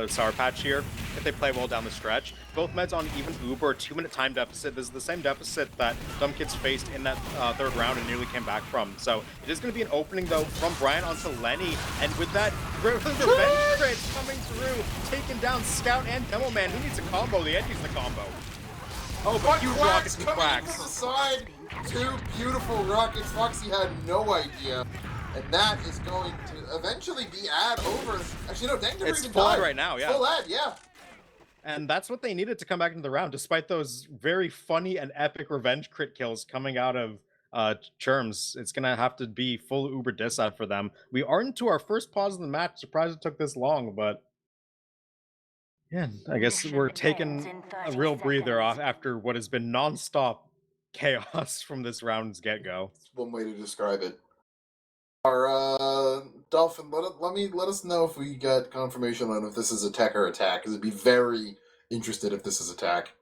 Sour Patch here if they play well down the stretch. Both meds on even Uber, 2-minute time deficit. This is the same deficit that Dumb Kids faced in that third round and nearly came back from. So it is going to be an opening though from Brian onto Lenny, and with that revenge crit coming through, taking down Scout and Demo Man. Who needs a combo? The end needs the combo. Oh, but huge rockets and Quacks. To the side. 2 beautiful rockets. Foxy had no idea. And that is going to eventually be ad over. Actually, no, Dank never it's even full died. ad right now, yeah. Full ad, yeah. And that's what they needed to come back into the round, despite those very funny and epic revenge crit kills coming out of Churms. It's going to have to be full Uber diss out for them. We are into our first pause in the match. Surprised it took this long, but yeah, I guess we're taking a real breather off after what has been non-stop chaos from this round's get-go. That's one way to describe it. Our Dolphin, let us know if we got confirmation on if this is attack or attack, because I'd be very interested if this is attack.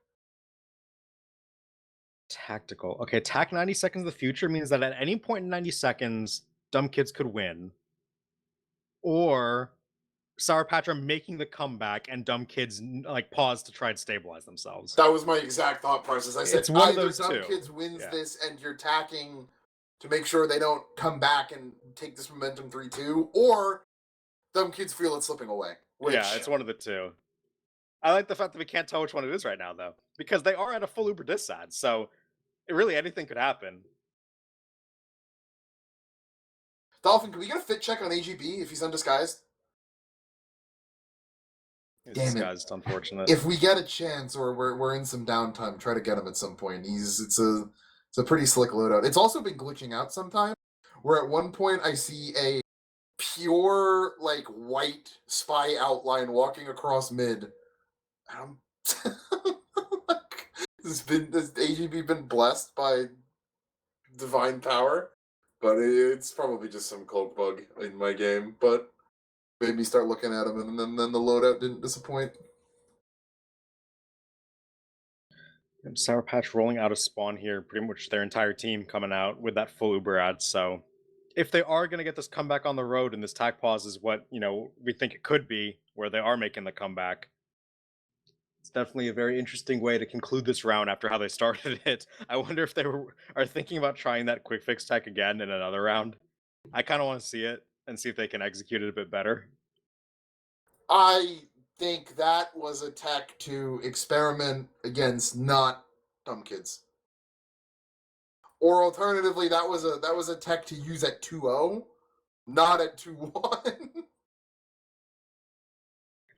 Tactical. Okay, attack 90 seconds in the future means that at any point in 90 seconds, Dumb Kids could win. Or Sour Patch are making the comeback and Dumb Kids like pause to try and stabilize themselves. That was my exact thought process. I said it's one either of those Dumb two. Kids wins this and you're attacking to make sure they don't come back and take this momentum 3-2, or Dumb Kids feel it slipping away. Yeah, it's one of the two. I like the fact that we can't tell which one it is right now, though, because they are at a full Uber diss ad, so really anything could happen. Dolphin, can we get a fit check on AGB if he's undisguised? He's disguised, unfortunate. If we get a chance, or we're in some downtime, try to get him at some point. It's a pretty slick loadout. It's also been glitching out sometimes, where at one point I see a pure like white spy outline walking across mid. This AGB been blessed by divine power, but it's probably just some cloak bug in my game. But made me start looking at him, and then the loadout didn't disappoint. And Sour Patch rolling out of spawn here, pretty much their entire team coming out with that full Uber ad. So if they are going to get this comeback on the road and this tag pause is what, we think it could be, where they are making the comeback, it's definitely a very interesting way to conclude this round after how they started it. I wonder if are thinking about trying that quick fix tech again in another round. I kind of want to see it and see if they can execute it a bit better. I think that was a tech to experiment against not dumb kids. Or alternatively, that was a tech to use at 2-0, not at 2-1.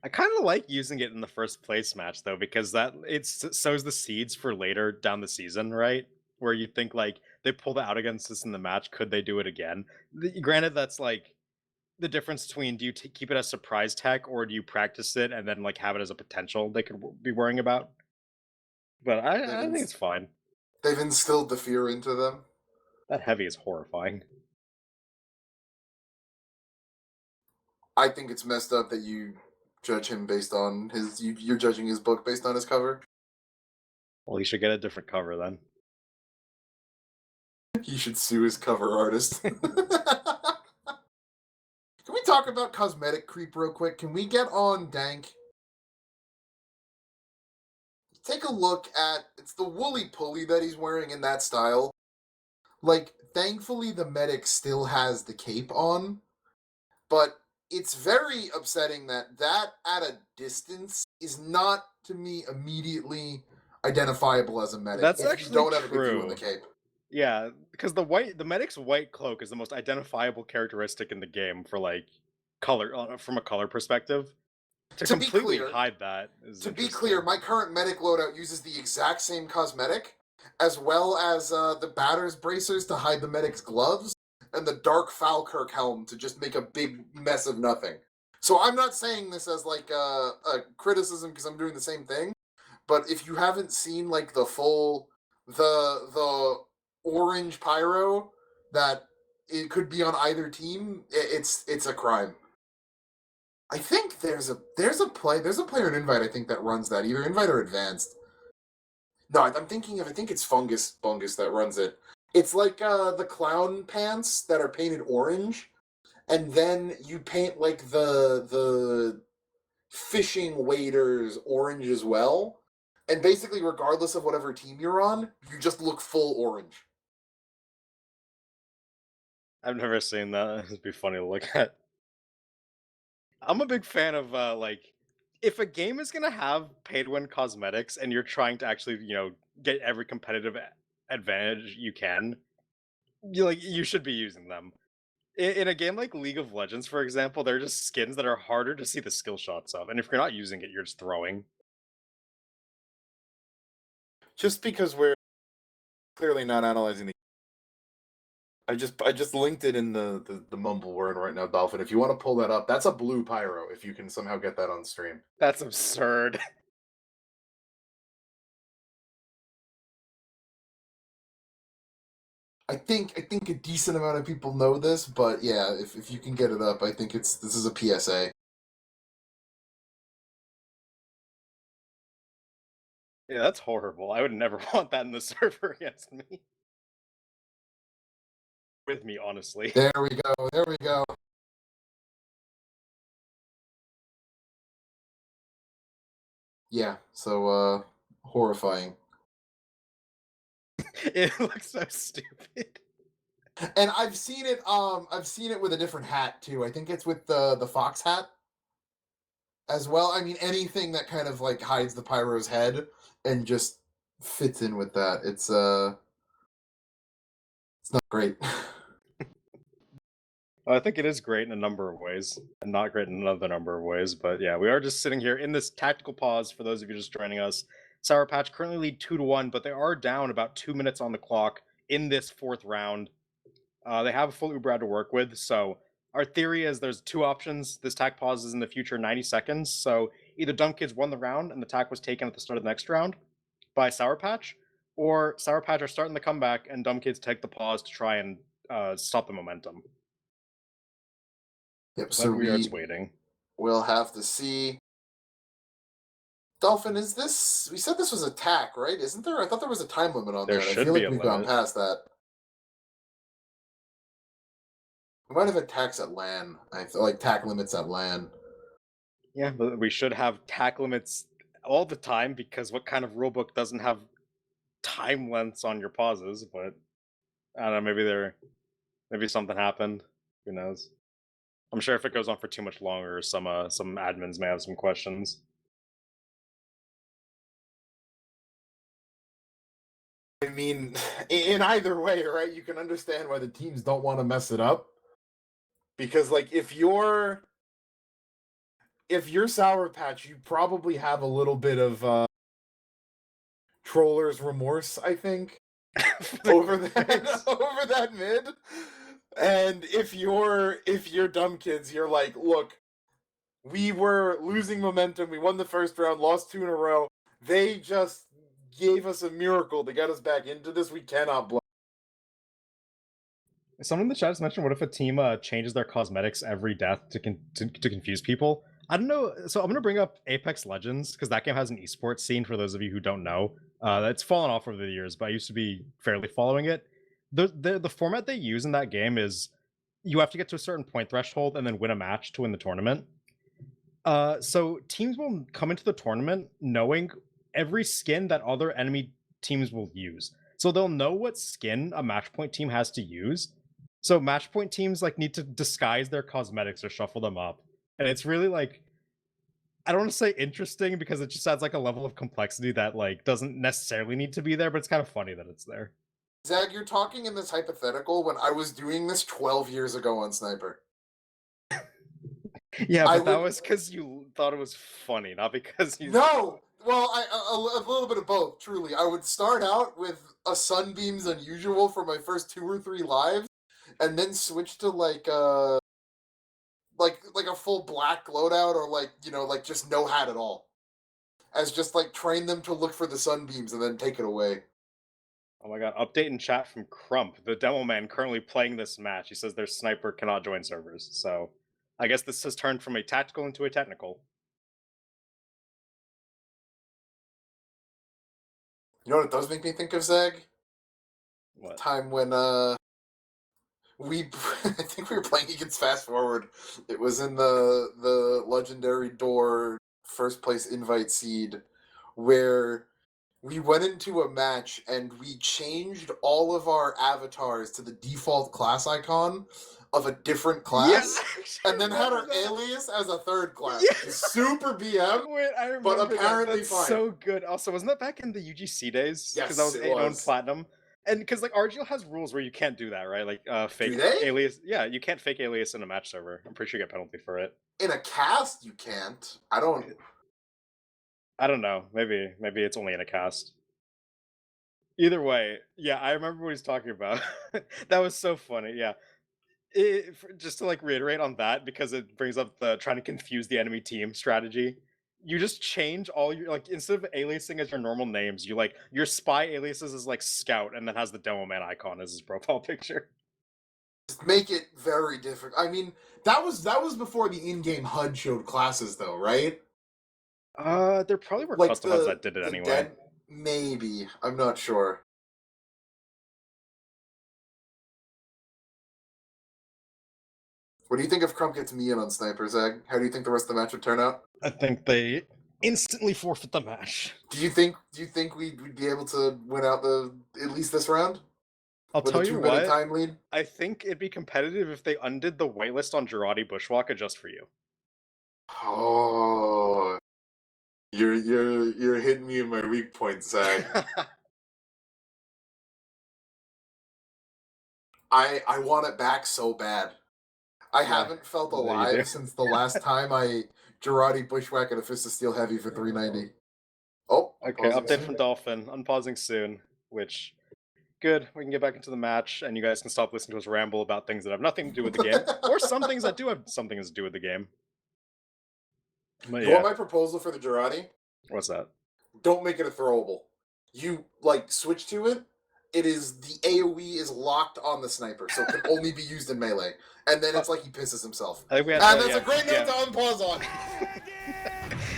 I kind of like using it in the first place match though, because that it sows the seeds for later down the season, right? Where you think like they pulled it out against us in the match, could they do it again? Granted, that's like the difference between do you keep it as surprise tech or do you practice it and then like have it as a potential they could be worrying about? But they've I think it's fine. they've instilled the fear into them. That heavy is horrifying. I think it's messed up that you judge him based on you're judging his book based on his cover. Well, you should get a different cover then. He should sue his cover artist. Can we talk about cosmetic creep real quick? Can we get on Dank? Take a look at it's the woolly pulley that he's wearing in that style. Like, thankfully the medic still has the cape on, but it's very upsetting that at a distance is not to me immediately identifiable as a medic That's if you actually don't have a good view on the true. cape. Yeah, because the medic's white cloak is the most identifiable characteristic in the game for like color from a color perspective. To To be completely clear, hide that is to be clear, interesting. my current medic loadout uses the exact same cosmetic, as well as the batter's bracers to hide the medic's gloves, and the dark Falkirk helm to just make a big mess of nothing. So I'm not saying this as like a criticism because I'm doing the same thing, but if you haven't seen like the orange pyro that it could be on either team, it's a crime. I think there's a player in Invite I think that runs that, either Invite or Advanced. No, I think it's Fungus that runs it. It's like the clown pants that are painted orange, and then you paint like the fishing waders orange as well. And basically, regardless of whatever team you're on, you just look full orange. I've never seen that. It'd be funny to look at. I'm a big fan of like if a game is gonna have pay to win cosmetics and you're trying to actually get every competitive advantage you can, you should be using them. In a game like League of Legends, for example, they're just skins that are harder to see the skill shots of, and if you're not using it, you're just throwing. Just because we're clearly not analyzing the. I just linked it in the mumble we're in right now, Dolphin. If you want to pull that up, that's a blue pyro. If you can somehow get that on stream. That's absurd. I think a decent amount of people know this, but yeah, if you can get it up, I think this is a PSA. Yeah, that's horrible. I would never want that in the server against me. With me, honestly. There we go. There we go. Yeah. So horrifying. It looks so stupid. And I've seen it. I've seen it with a different hat too. I think it's with the fox hat as well. I mean, anything that kind of like hides the pyro's head and just fits in with that. It's not great. I think it is great in a number of ways, and not great in another number of ways. But yeah, we are just sitting here in this tactical pause for those of you just joining us. Sour Patch currently lead 2-1, but they are down about 2 minutes on the clock in this fourth round. They have a full Uber to work with, so our theory is there's two options. This tack pauses in the future 90 seconds, so either Dumb Kids won the round and the tack was taken at the start of the next round by Sour Patch, or Sour Patch are starting the comeback and Dumb Kids take the pause to try and stop the momentum. Yep. But So we are just waiting. we'll have to see. Dolphin, is this? We said this was attack, right? Isn't there? I thought there was a time limit on There that. I should feel be like a we've gone limit. past that. We might have had tax at LAN. I feel like tack limits at LAN. Yeah, but we should have tack limits all the time because what kind of rulebook doesn't have time lengths on your pauses? But I don't know. Maybe something happened. Who knows? I'm sure if it goes on for too much longer, some admins may have some questions. I mean, in either way, right? You can understand why the teams don't want to mess it up, because like if you're Sour Patch, you probably have a little bit of troller's remorse, I think, over that over that mid. And if you're dumb kids, you're like, look, we were losing momentum. We won the first round, lost 2 in a row. They just gave us a miracle to get us back into this. We cannot blow. Someone in the chat just mentioned, what if a team changes their cosmetics every death to confuse people? I don't know. So I'm going to bring up Apex Legends because that game has an esports scene. For those of you who don't know, it's fallen off over the years, but I used to be fairly following it. The format they use in that game is you have to get to a certain point threshold and then win a match to win the tournament. So teams will come into the tournament knowing every skin that other enemy teams will use. So they'll know what skin a match point team has to use. So match point teams like need to disguise their cosmetics or shuffle them up. And it's really like, I don't want to say interesting because it just adds like a level of complexity that like doesn't necessarily need to be there, but it's kind of funny that it's there. Zag, you're talking in this hypothetical when I was doing this 12 years ago on Sniper. Yeah, but that was because you thought it was funny, not because you. No! Well, a little bit of both, truly. I would start out with a Sunbeams Unusual for my first 2 or 3 lives, and then switch to like a full black loadout, or like just no hat at all. As just like train them to look for the Sunbeams and then take it away. Oh my god, update in chat from Crump, the demo man currently playing this match. He says their sniper cannot join servers. So I guess this has turned from a tactical into a technical. You know what it does make me think of, Zag? What? Time when I think we were playing against Fast Forward. It was in the legendary door first place invite seed, where we went into a match and we changed all of our avatars to the default class icon of a different class, and then had our alias as a third class. Yeah. Super BM. Wait, I remember. But apparently that's fine. So good. Also, wasn't that back in the UGC days? Yes, because that was it 8-0 was. Platinum. And because like RGL has rules where you can't do that, right? Like fake Do they? alias. Yeah, you can't fake alias in a match server. I'm pretty sure you get penalty for it. In a cast, you can't. I don't know. Maybe it's only in a cast. Either way, yeah, I remember what he's talking about. That was so funny. Yeah. Just to like reiterate on that, because it brings up the trying to confuse the enemy team strategy. You just change all your, like, instead of aliasing as your normal names, you like your spy aliases is like Scout and then has the demo man icon as his profile picture. make it very different. I mean, that was before the in-game HUD showed classes, though, right? There probably were Like custom HUDs that did it anyway. Maybe. I'm not sure. What do you think if Crump gets me in on Sniper, Zag? How do you think the rest of the match would turn out? I think they instantly forfeit the match. Do you think we'd be able to win out at least this round? I'll tell you what. Time lead? I think it'd be competitive if they undid the waitlist on Girardi Bushwalker just for you. Oh, you're hitting me in my weak point, Zag. I want it back so bad. I haven't felt alive since the last time I Girardi Bushwhack at a Fist of Steel Heavy for 390. Oh, okay. Update from Dolphin. Unpausing soon. Which, good. We can get back into the match, and you guys can stop listening to us ramble about things that have nothing to do with the game, or some things that do have something to do with the game. But you want my proposal for the Girardi? What's that? Don't make it a throwable. You like switch to it. It is the AoE is locked on the sniper, so it can only be used in melee. And then it's like he pisses himself. I think we had and that's a great note to unpause on.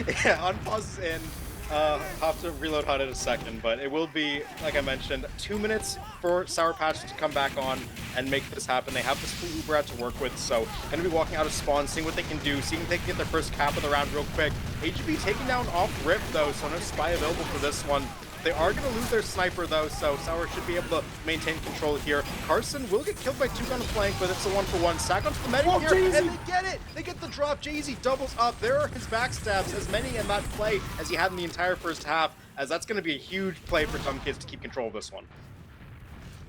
Yeah, unpause and Have to reload HUD in a second, but it will be, like I mentioned, 2 minutes for Sour Patch to come back on and make this happen. They have this full Uber out to work with, so going to be walking out of spawn, seeing what they can do, seeing if they can get their first cap of the round real quick. AGB taking down off rip, though, so no spy available for this one. They are going to lose their sniper, though, so Sour should be able to maintain control here. Carson will get killed by 2 on the flank, but it's a 1-for-1. Sack onto the medic here, Jay-Z. and they get it! They get the drop. Jay-Z doubles up. There are his backstabs, as many in that play as he had in the entire first half, as that's going to be a huge play for Dumb Kids to keep control of this one.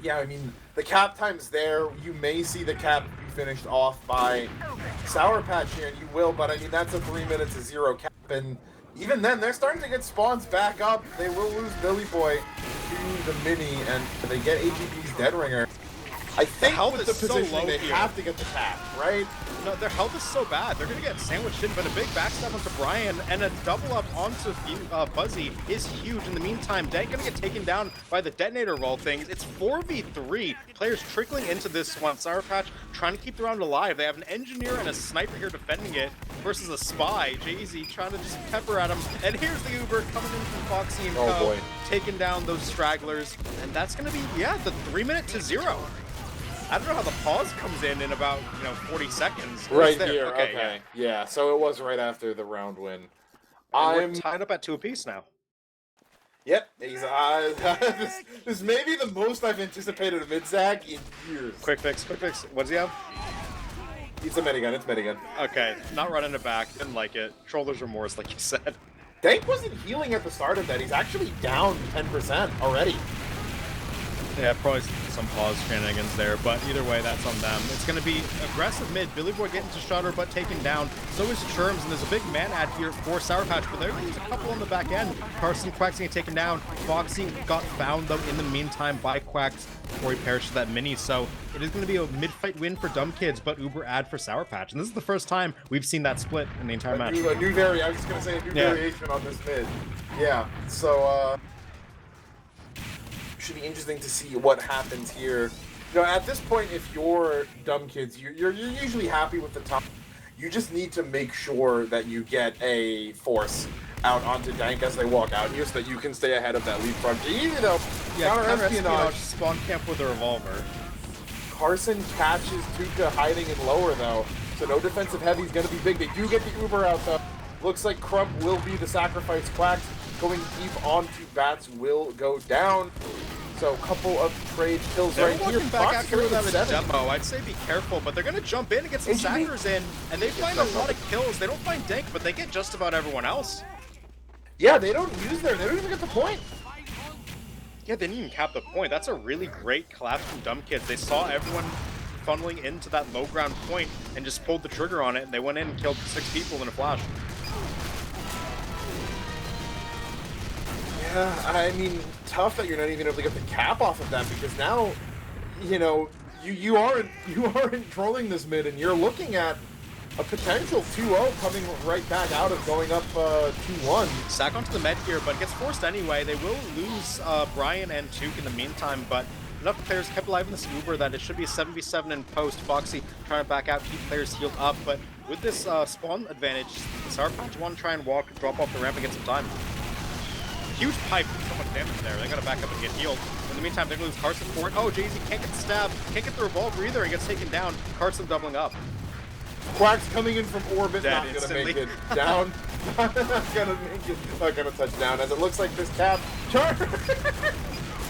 Yeah, I mean, the cap time's there. You may see the cap be finished off by Sour Patch here, and you will, but I mean, that's a 3 minutes to 0 cap, and even then, they're starting to get spawns back up. They will lose Billy Boy to the mini, and they get AGB's Dead Ringer. I think with the positioning, they have to get the cap, right? No, their health is so bad. They're going to get sandwiched in, but a big backstab onto Brian and a double up onto Fuzzy is huge. In the meantime, Dank going to get taken down by the detonator of all things. It's 4v3. Players trickling into this one. Sour Patch trying to keep the round alive. They have an engineer and a sniper here defending it versus a spy. Jay-Z trying to just pepper at him. And here's the Uber coming in from Foxy and Co. Taking down those stragglers. And that's going to be, yeah, the 3 minute to 0. I don't know how the pause comes in about, 40 seconds. Right here, okay. Yeah, so it was right after the round win. We're tied up at 2 apiece now. Yep, this may be the most I've anticipated a mid-zag in years. Quick fix. What does he have? It's a minigun, Okay, not running it back, didn't like it. Troller's remorse, like you said. Dank wasn't healing at the start of that. He's actually down 10% already. Yeah, probably some pause shenanigans there, but either way, that's on them. It's going to be aggressive mid. Billy Boy getting to Shutter, but taken down. So is Churms, and there's a big man ad here for Sour Patch, but they're going to lose a couple on the back end. Carson, Quack's getting taken down. Foxy got found, though, in the meantime by Quacks before he perished to that mini. So it is going to be a mid-fight win for Dumb Kids, but Uber ad for Sour Patch. And this is the first time we've seen that split in the entire match. I was just going to say a new variation on this mid. Yeah, so, should be interesting to see what happens here. At this point, if you're Dumb Kids, you're usually happy with the top. You just need to make sure that you get a force out onto Dank as they walk out here so that you can stay ahead of that leapfrog. Easy though. Yeah, counter-espionage, spawn camp with a revolver. Carson catches Tuka hiding in lower though, so no defensive heavy is going to be big. They do get the Uber out though. Looks like Crump will be the sacrifice. Quacks going deep onto Bats will go down. So a couple of trade kills right here. Back after without a demo. I'd say be careful, but they're going to jump in and get some sackers in, and they find a lot of kills. They don't find Dank, but they get just about everyone else. Yeah, they don't even get the point. Yeah, they didn't even cap the point. That's a really great collapse from Dumb Kids. They saw everyone funneling into that low ground point and just pulled the trigger on it, and they went in and killed 6 people in a flash. Yeah, I mean, tough that you're not even able to get the cap off of that, because now, you aren't trolling this mid, and you're looking at a potential 2-0 coming right back out of going up 2-1. Sack onto the med here, but gets forced anyway. They will lose Brian and Tuke in the meantime, but enough players kept alive in this Uber that it should be a 7v7 in post. Foxy trying to back out, keep players healed up, but with this spawn advantage, Sour Patch want to try and drop off the ramp and get some time. Huge pipe, so much damage there. They gotta back up and get healed. In the meantime, they lose Carson for it. Oh, Jay-Z can't get the stab, can't get the revolver either. He gets taken down. Carson doubling up. Quacks coming in from orbit, Dead not instantly. gonna make it down. Not gonna touch down, as it looks like this cap.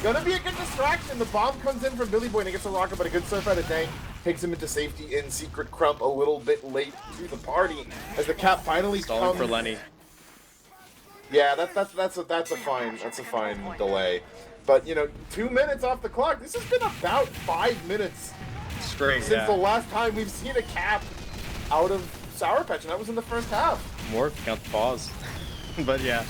Gonna be a good distraction. The bomb comes in from Billy Boy and he gets a rocket, but a good surf out of Dank takes him into safety in Secret Crump a little bit late to the party as the cap finally Stalling comes. for Lenny. Yeah, that's a fine delay. But 2 minutes off the clock. This has been about 5 minutes straight since the last time we've seen a cap out of Sour Patch, and that was in the first half. More if you count the pause. But yeah.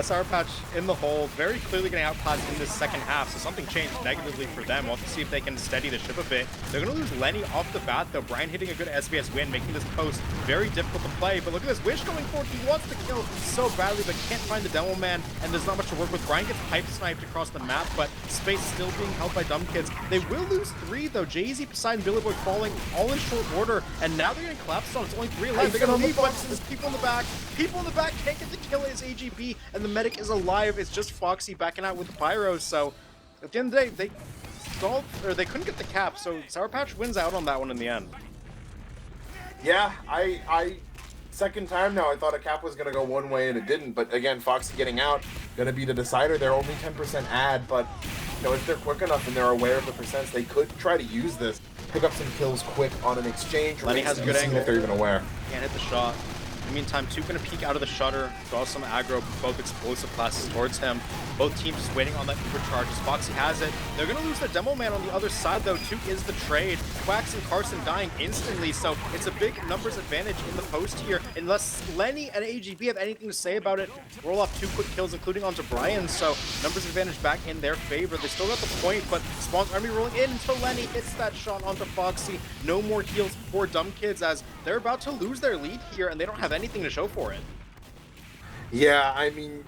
Sour Patch in the hole, very clearly getting outclassed in this second half, so something changed negatively for them. We'll have to see if they can steady the ship a bit. They're going to lose Lenny off the bat, though. Brian hitting a good SBS win, making this post very difficult to play. But look at this Wish going forward. He wants to kill so badly, but can't find the Demo Man, and there's not much to work with. Brian gets pipe sniped across the map, but space still being held by Dumb Kids. They will lose 3, though. Jay-Z, Poseidon, Billy Boy falling all in short order, and now they're getting collapsed on. It's only 3 left. They're going to leave boxes. People in the back. People in the back can't get the kill as AGB, and the medic is alive. It's just Foxy backing out with the pyros. So at the end of the day, they stalled, or they couldn't get the cap. So Sour Patch wins out on that one in the end. Yeah, I second time now I thought a cap was gonna go one way and it didn't. But again, Foxy getting out gonna be the decider. They're only 10% ad, but you know if they're quick enough and they're aware of the percents, they could try to use this, pick up some kills quick on an exchange. Lenny has a good angle if they're even aware. Can't hit the shot. In the meantime, 2 gonna peek out of the shutter, draw some aggro, both explosive classes towards him. Both teams just waiting on that Uber charges. Foxy has it. They're gonna lose the Demo Man on the other side, though. 2 is the trade. Quacks and Carson dying instantly, so it's a big numbers advantage in the post here. Unless Lenny and AGB have anything to say about it, roll off 2 quick kills, including onto Brian, so numbers advantage back in their favor. They still got the point, but Spawn's Army rolling in until Lenny hits that shot onto Foxy. No more heals for Dumb Kids, as they're about to lose their lead here, and they don't have anything to show for it. Yeah, I mean,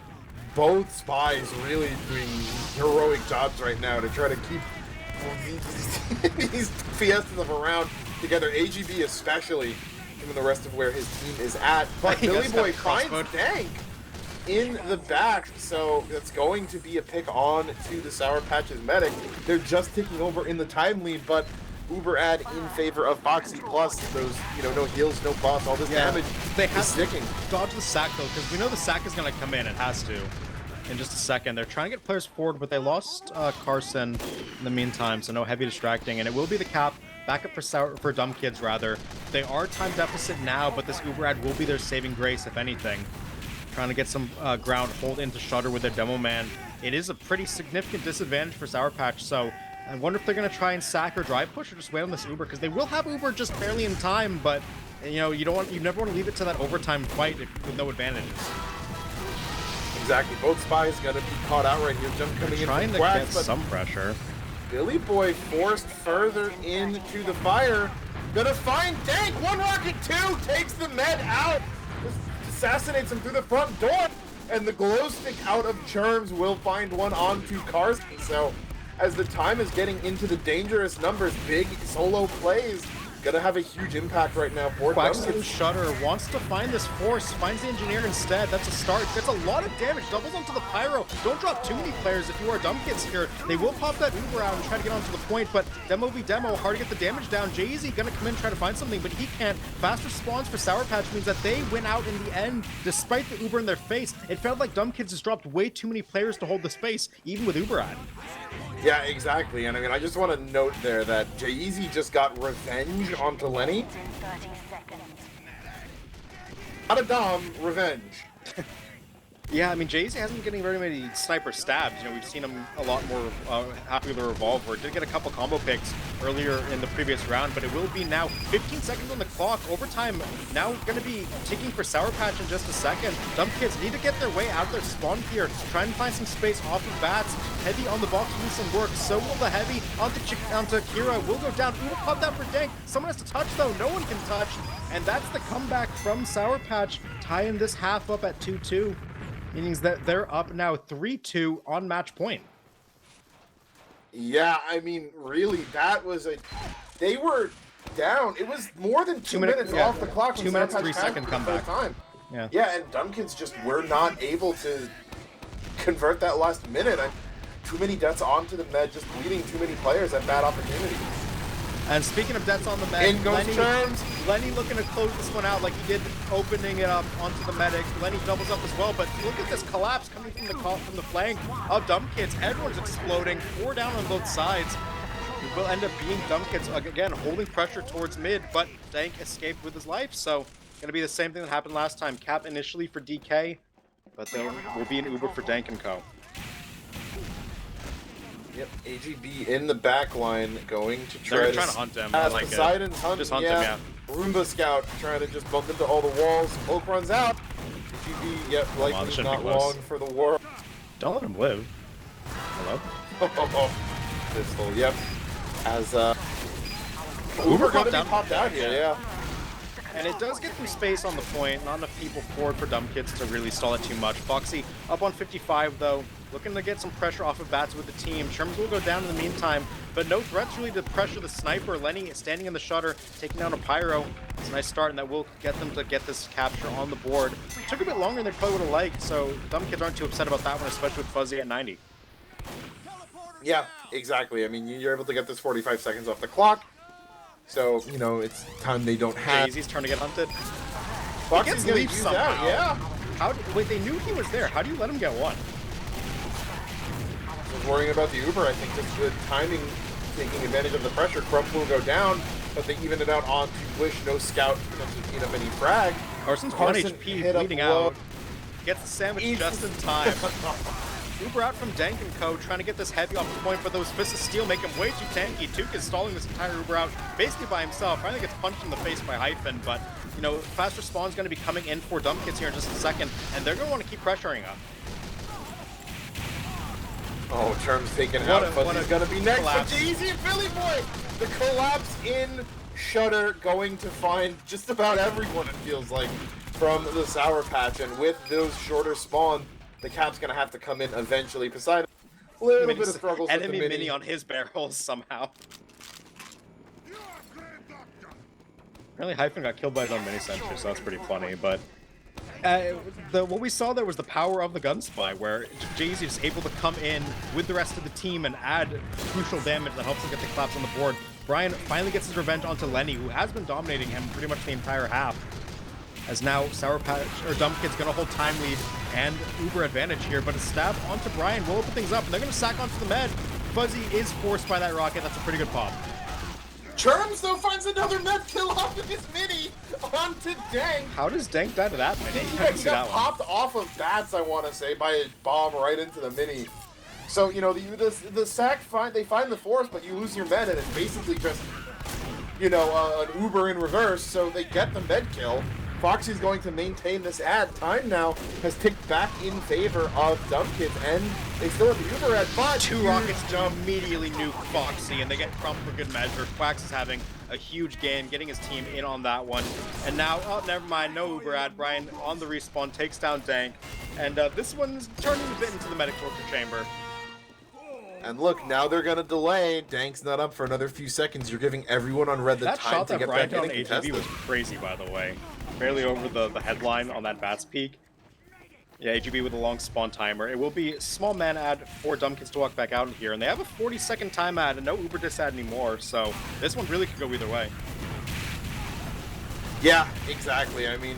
both spies really doing heroic jobs right now to try to keep these Fiestas around together. AGB especially, given the rest of where his team is at. But Billy Boy finds Dank in the back, so that's going to be a pick on to the Sour Patch's medic. They're just taking over in the time lead, but Uber ad in favor of Foxy, plus those, you know, no heals, no buffs, all this damage. They have sticking. to dodge the sack, though, because we know the sack is going to come in. It has to in just a second. They're trying to get players forward, but they lost Carson in the meantime, so no heavy distracting, and it will be the cap. Backup for Dumb Kids, rather. They are time deficit now, but this Uber ad will be their saving grace, if anything. Trying to get some ground, hold into Shutter with their Demo Man. It is a pretty significant disadvantage for Sour Patch, so I wonder if they're going to try and sack or drive push or just wait on this Uber, because they will have Uber just barely in time, but you know, you never want to leave it to that overtime fight with no advantages. Exactly. Both spies got to be caught out right here. Jump coming in trying to Quacks, get but some pressure. Billy Boy forced further into the fire. Gonna find Dank. 1 rocket, 2 takes the med out. Just assassinates him through the front door, and the glow stick out of Churms will find one onto Carson. So as the time is getting into the dangerous numbers, big solo plays gonna have a huge impact right now for Quacks Dumb and Shutter wants to find this force, finds the engineer instead. That's a start. Gets a lot of damage, doubles onto the pyro. Don't drop too many players if you are Dumb Kids here. They will pop that Uber out and try to get onto the point, but Demo v Demo, hard to get the damage down. Jay-Z gonna come in and try to find something, but he can't. Faster spawns for Sour Patch means that they win out in the end, despite the Uber in their face. It felt like Dumb Kids has dropped way too many players to hold the space, even with Uber ad. Yeah, exactly. And I mean, I just want to note there that Jay-Z just got revenge onto Lenny. Not a Dom, revenge. Yeah, I mean, Jay-Z hasn't been getting very many sniper stabs. You know, we've seen him a lot more happy with the revolver. Did get a couple combo picks earlier in the previous round, but it will be now 15 seconds on the clock. Overtime now going to be ticking for Sour Patch in just a second. Dumb Kids need to get their way out of their spawn here. Try and find some space off of bats. Heavy on the box will do some work. So will the heavy onto Kira. Will go down. Will pop down for Dank. Someone has to touch, though. No one can touch. And that's the comeback from Sour Patch, tying this half up at 2-2. Meaning that they're up now 3-2 on match point. Yeah, I mean, really, that was a... They were down. It was more than 2 minutes off the clock. 2 minutes, 3-second comeback. Yeah. Yeah, and Dumb Kids just were not able to convert that last minute. Too many deaths onto the med, just bleeding too many players at bad opportunities. And speaking of deaths on the med, in goes Lenny looking to close this one out like he did opening it up onto the medic. Lenny doubles up as well, but look at this collapse coming from the flank of Dumb Kids. Everyone's exploding, 4 down on both sides. It will end up being Dumb Kids, again, holding pressure towards mid, but Dank escaped with his life, so gonna be the same thing that happened last time. Cap initially for DK, but there will be an Uber for Dank and Co. Yep, AGB in the back line going to try They're to trying to hunt him. pass Like Poseidon's hunt. just hunt him, yeah. Roomba Scout trying to just bump into all the walls. Oak runs out. AGB, yep, on, likely this shouldn't not be close. long for the war. Don't let him live. Hello? Pistol, yep. As Uber gonna be popped popped out here, yeah. And it does get some space on the point. Not enough people forward for Dumb Kids to really stall it too much. Foxy up on 55 though, looking to get some pressure off of bats with the team. Sherms will go down in the meantime, but no threats really to pressure the sniper. Lenny standing in the shutter, taking down a pyro. It's a nice start, and that will get them to get this capture on the board. It took a bit longer than they probably would have liked, so Dumb Kids aren't too upset about that one, especially with Fuzzy at 90. Yeah, exactly. I mean, you're able to get this 45 seconds off the clock. So, you know, it's time they don't have. Jay-Z's trying to get hunted. Foxy's gonna leaf use somehow. that, yeah. Wait, they knew he was there. How do you let him get one? Was worrying about the Uber, I think just good timing, taking advantage of the pressure. Crump will go down, but they even it out onto Wish. No scout to clean up any frag. Carson's 1 Carson HP, hit up bleeding low. out. Gets the sandwich just in time. Uber out from Dank & Co. trying to get this heavy off the point, but those Fists of Steel make him way too tanky. Tuke is stalling this entire Uber out basically by himself. Finally gets punched in the face by Hyphen, but you know, fast respawn's going to be coming in for Dumb Kids here in just a second, and they're going to want to keep pressuring up. Oh, Charm's taken out. Fuzzy's gonna be next. Collapse. But Easy and Philly Boy! The collapse in Shutter going to find just about everyone, it feels like, from the Sour Patch. And with those shorter spawn, the Cap's gonna have to come in eventually. Poseidon, a little bit of struggles with the enemy mini. mini on his barrels somehow. Apparently Hyphen got killed by his own mini sentry, so that's pretty funny, but what we saw there was the power of the gun spy, where Jay-Z is able to come in with the rest of the team and add crucial damage that helps him get the collapse on the board. Brian finally gets his revenge onto Lenny, who has been dominating him pretty much the entire half. As now Sour Patch or Dumb Kid's gonna hold time lead and Uber advantage here, but a stab onto Brian will open things up, and they're gonna sack onto the med. Fuzzy is forced by that rocket. That's a pretty good pop. Charms though finds another med kill off of his mini onto Dank. How does Dank die to that mini? He I didn't see got that one. popped off of bats, I want to say, by a bomb right into the mini. So, you know, the sack, they find the force, but you lose your med, and it's basically just, you know, an Uber in reverse, so they get the med kill. Foxy's going to maintain this ad. Time now has ticked back in favor of Dumb Kids, and they still have the Uber ad, but Two rockets immediately nuke Foxy, and they get Crump for good measure. Quax is having a huge gain, getting his team in on that one. And now, oh, never mind, no Uber ad. Brian on the respawn takes down Dank, and this one's turning a bit into the medic torture chamber. And look, now they're gonna delay. Dank's not up for another few seconds. You're giving everyone on red the That time shot to that get Brian back did in on and ATV contest was it. crazy, by the way. Barely over the headline on that Bats peak. Yeah, AGB with a long spawn timer. It will be small man ad for Dumb Kids to walk back out in here, and they have a 40-second time ad and no Uber dis ad anymore, so this one really could go either way. Yeah, exactly. I mean,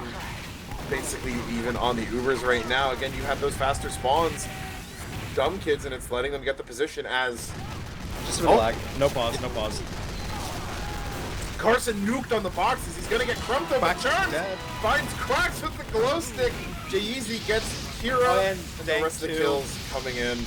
basically even on the Ubers right now, again, you have those faster spawns. Dumb Kids, and it's letting them get the position as Just a bit of lag. No pause, no pause. Carson nuked on the boxes. He's gonna get crumped over. Quack's Charms dead. finds Quacks with the glow stick. Jay-Z gets Hero, And the rest of the Dank too. kills coming in.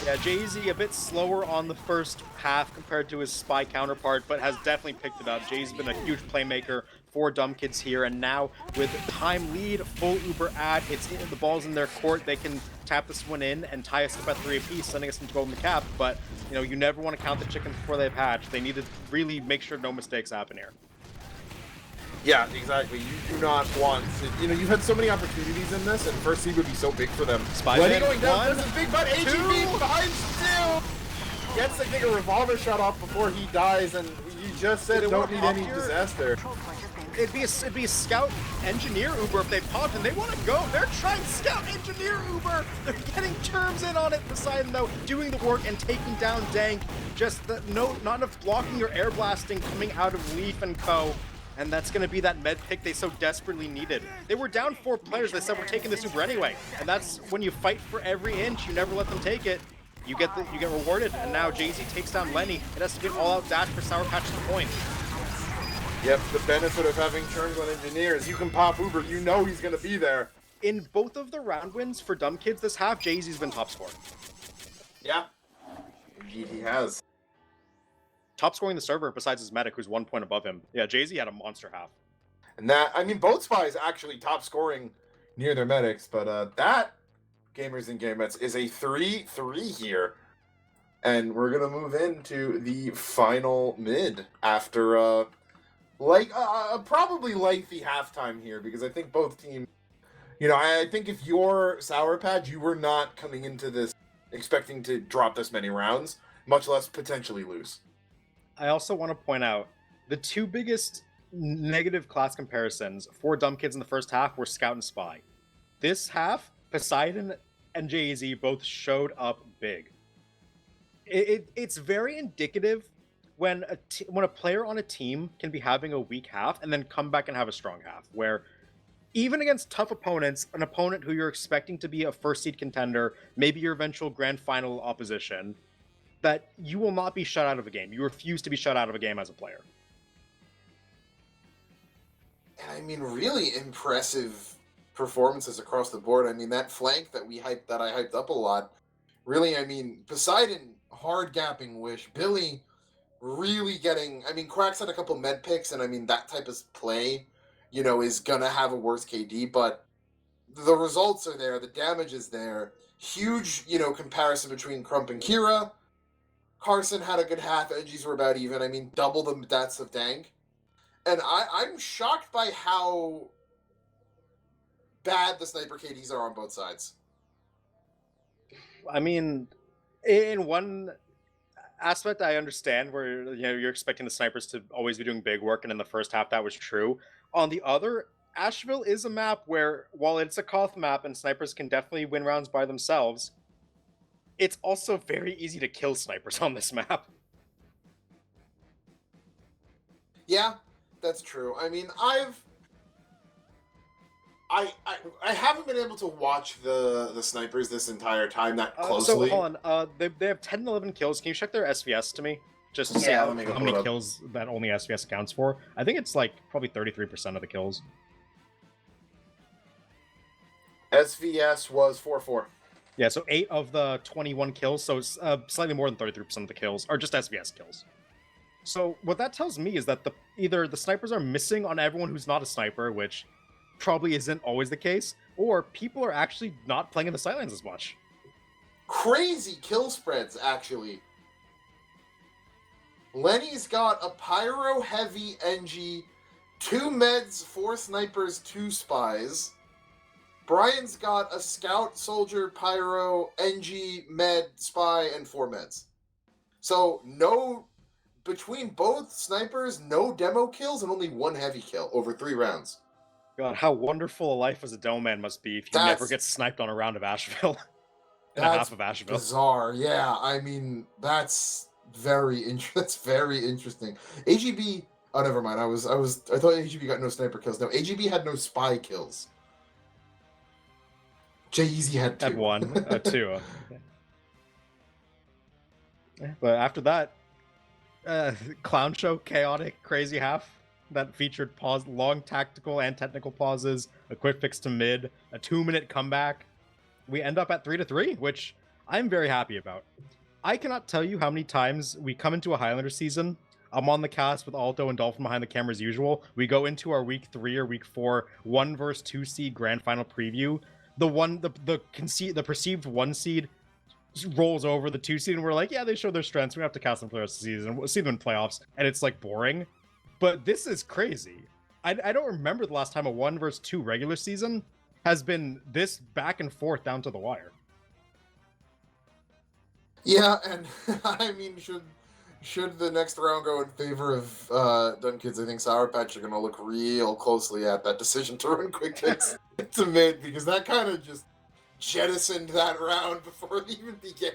Yeah, Jay-Z a bit slower on the first half compared to his Spy counterpart, but has definitely picked it up. Jay's been a huge playmaker for Dumb Kids here, and now with time lead, full Uber ad, the ball's in their court. They can tap this one in and tie us up at 3 apiece, sending us into golden cap. But you know, you never want to count the chickens before they hatch. They need to really make sure no mistakes happen here. Yeah, exactly. You do not want to, you know, you've had so many opportunities in this, and first seed would be so big for them. Spy Lenny man, going down, one, there's a big butt, AGB finds two! Gets, I think, a revolver shot off before he dies, and you just said Did it don't work need off any here? disaster. It'd be a scout engineer Uber if they popped, and they want to go. They're trying scout engineer Uber. They're getting terms in on it. Poseidon though doing the work and taking down Dank. Just not enough blocking or air blasting coming out of Leaf and Co. And that's going to be that med pick they so desperately needed. They were down 4 players. They said we're taking this Uber anyway. And that's when you fight for every inch. You never let them take it. You get rewarded. And now Jay-Z takes down Lenny. It has to be an all-out dash for Sour Patch to the point. Yep, the benefit of having Churnglin engineers, you can pop Uber, you know he's gonna be there. In both of the round wins for Dumb Kids this half, Jay-Z's been top scorer. Yeah. Indeed, he has. Top scoring the server besides his medic, who's 1 point above him. Yeah, Jay-Z had a monster half. And that, I mean, both spies actually top scoring near their medics, but that Gamers and Gamettes is a 3-3 here. And we're gonna move into the final mid after probably lengthy halftime here, because I think both teams, I think if you're Sour Patch, you were not coming into this expecting to drop this many rounds, much less potentially lose. I also want to point out the two biggest negative class comparisons for Dumb Kids in the first half were Scout and Spy. This half, Poseidon and Jay-Z both showed up big. It's very indicative when a player on a team can be having a weak half and then come back and have a strong half, where even against tough opponents, an opponent who you're expecting to be a first seed contender, maybe your eventual grand final opposition, that you will not be shut out of a game. You refuse to be shut out of a game as a player. And I mean, really impressive performances across the board. I mean, that flank that I hyped up a lot. Really, I mean, Poseidon hard gapping Wish. Billy really getting. I mean, Quacks had a couple med picks, and I mean that type of play, is gonna have a worse KD, but the results are there. The damage is there. Huge, comparison between Crump and Kira. Carson had a good half. Edgies were about even. I mean, double the deaths of Dank. And I'm shocked by how bad the sniper KDs are on both sides. I mean, in one aspect, I understand where you're expecting the snipers to always be doing big work, and in the first half that was true. On the other, Asheville is a map where, while it's a Koth map and snipers can definitely win rounds by themselves, it's also very easy to kill snipers on this map. Yeah, that's true. I mean, I haven't been able to watch the snipers this entire time that closely. So hold on, they have 10 and 11 kills. Can you check their SVS to me? Just to see how many kills that only SVS accounts for. I think it's like probably 33% of the kills. SVS was 4-4. Yeah, so 8 of the 21 kills, so it's slightly more than 33% of the kills are just SVS kills. So what that tells me is that either the snipers are missing on everyone who's not a sniper, which probably isn't always the case, or people are actually not playing in the sidelines as much. Crazy kill spreads, actually. Lenny's got a pyro heavy NG, 2 meds, 4 snipers, 2 spies. Brian's got a scout, soldier, pyro, NG, med, spy, and 4 meds. So between both snipers, no demo kills and only 1 heavy kill over 3 rounds. God, how wonderful a life as a demo man must be if you never get sniped on a round of Asheville. And a half of Asheville. Bizarre, yeah. I mean, that's very interesting. AGB. Oh, never mind. I thought AGB got no sniper kills. No, AGB had no spy kills. Jay-Z had 2. Had 1, 2. But after that, clown show, chaotic, crazy half that featured long tactical and technical pauses, a quick fix to mid, a 2-minute comeback. We end up at 3-3, which I'm very happy about. I cannot tell you how many times we come into a Highlander season. I'm on the cast with Alto and Dolphin behind the camera as usual. We go into our week 3 or week 4 1 versus 2 seed grand final preview. The perceived 1 seed rolls over the 2 seed, and we're like, yeah, they showed their strengths. We have to cast them for the rest of the season. We'll see them in playoffs, and it's like boring. But this is crazy. I don't remember the last time a 1 versus 2 regular season has been this back and forth down to the wire. Yeah, and I mean, should the next round go in favor of Dumb Kids, I think Sour Patch are going to look real closely at that decision to run quick fix to mid, because that kind of just jettisoned that round before it even began.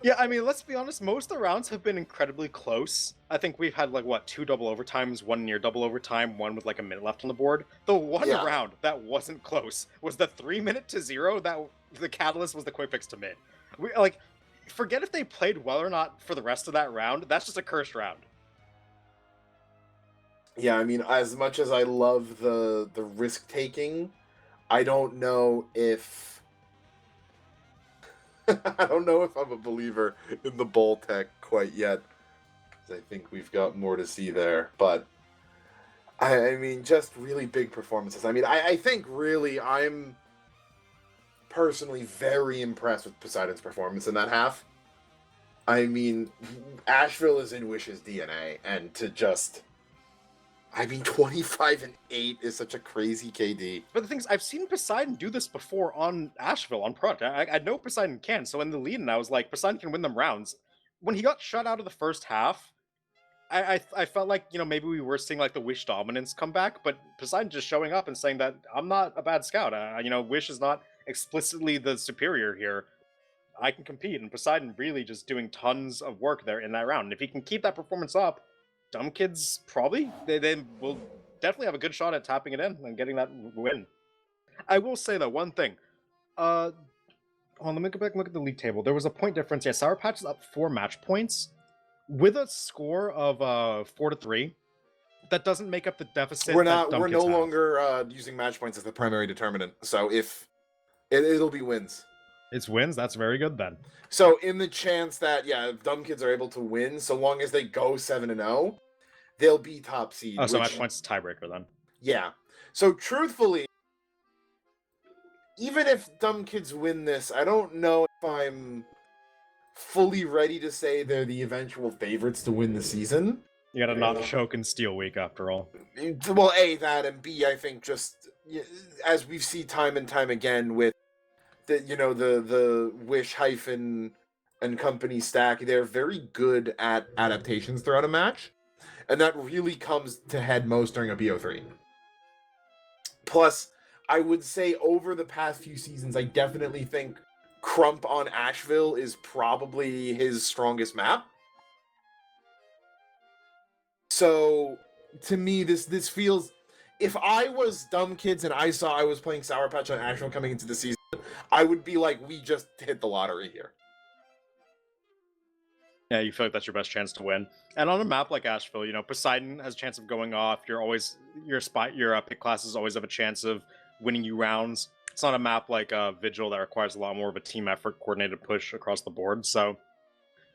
Yeah, I mean, let's be honest, most of the rounds have been incredibly close. I think we've had, 2 double overtimes, 1 near double overtime, 1 with a minute left on the board. The one round that wasn't close was the 3-minute to 0 that the catalyst was the quick fix to mid. Forget if they played well or not for the rest of that round. That's just a cursed round. Yeah, I mean, as much as I love the risk taking, I don't know if I don't know if I'm a believer in the bowl tech quite yet. I think we've got more to see there, but I mean, just really big performances. I mean, I think really I'm personally very impressed with Poseidon's performance in that half. I mean, Asheville is in Wish's DNA, and to just, I mean, 25-8 is such a crazy KD. But the thing is, I've seen Poseidon do this before on Asheville, on Prod. I know Poseidon can, so in the lead-in, I was like, Poseidon can win them rounds. When he got shut out of the first half, I felt like, you know, maybe we were seeing like the Wish dominance come back, but Poseidon just showing up and saying that I'm not a bad scout. You know, Wish is not explicitly the superior here. I can compete, and Poseidon really just doing tons of work there in that round. And if he can keep that performance up, Dumb Kids probably they will definitely have a good shot at tapping it in and getting that win. I will say though one thing. Hold on, let me go back and look at the league table. There was a point difference. Yeah, Sour Patch is up 4 match points. With a score of 4-3, that doesn't make up the deficit. We're no longer using match points as the primary determinant. So if it'll be wins. It's wins. That's very good then. So in the chance that if Dumb Kids are able to win, so long as they go 7-0, they'll be top seed. Oh, so match points is tiebreaker then. Yeah. So truthfully, even if Dumb Kids win this, I don't know if I'm fully ready to say they're the eventual favorites to win the season. You gotta not choke in Steel Week after all. Well, A, that, and B, I think just as we've seen time and time again with the Wish hyphen and company stack, they're very good at adaptations throughout a match, and that really comes to head most during a BO3. Plus, I would say over the past few seasons, I definitely think Crump on Asheville is probably his strongest map. So, to me, this feels... If I was Dumb Kids and I saw I was playing Sour Patch on Asheville coming into the season, I would be like, we just hit the lottery here. Yeah, you feel like that's your best chance to win. And on a map like Asheville, you know, Poseidon has a chance of going off. Your pick classes always have a chance of winning you rounds. It's not a map like Vigil that requires a lot more of a team effort, coordinated push across the board. So,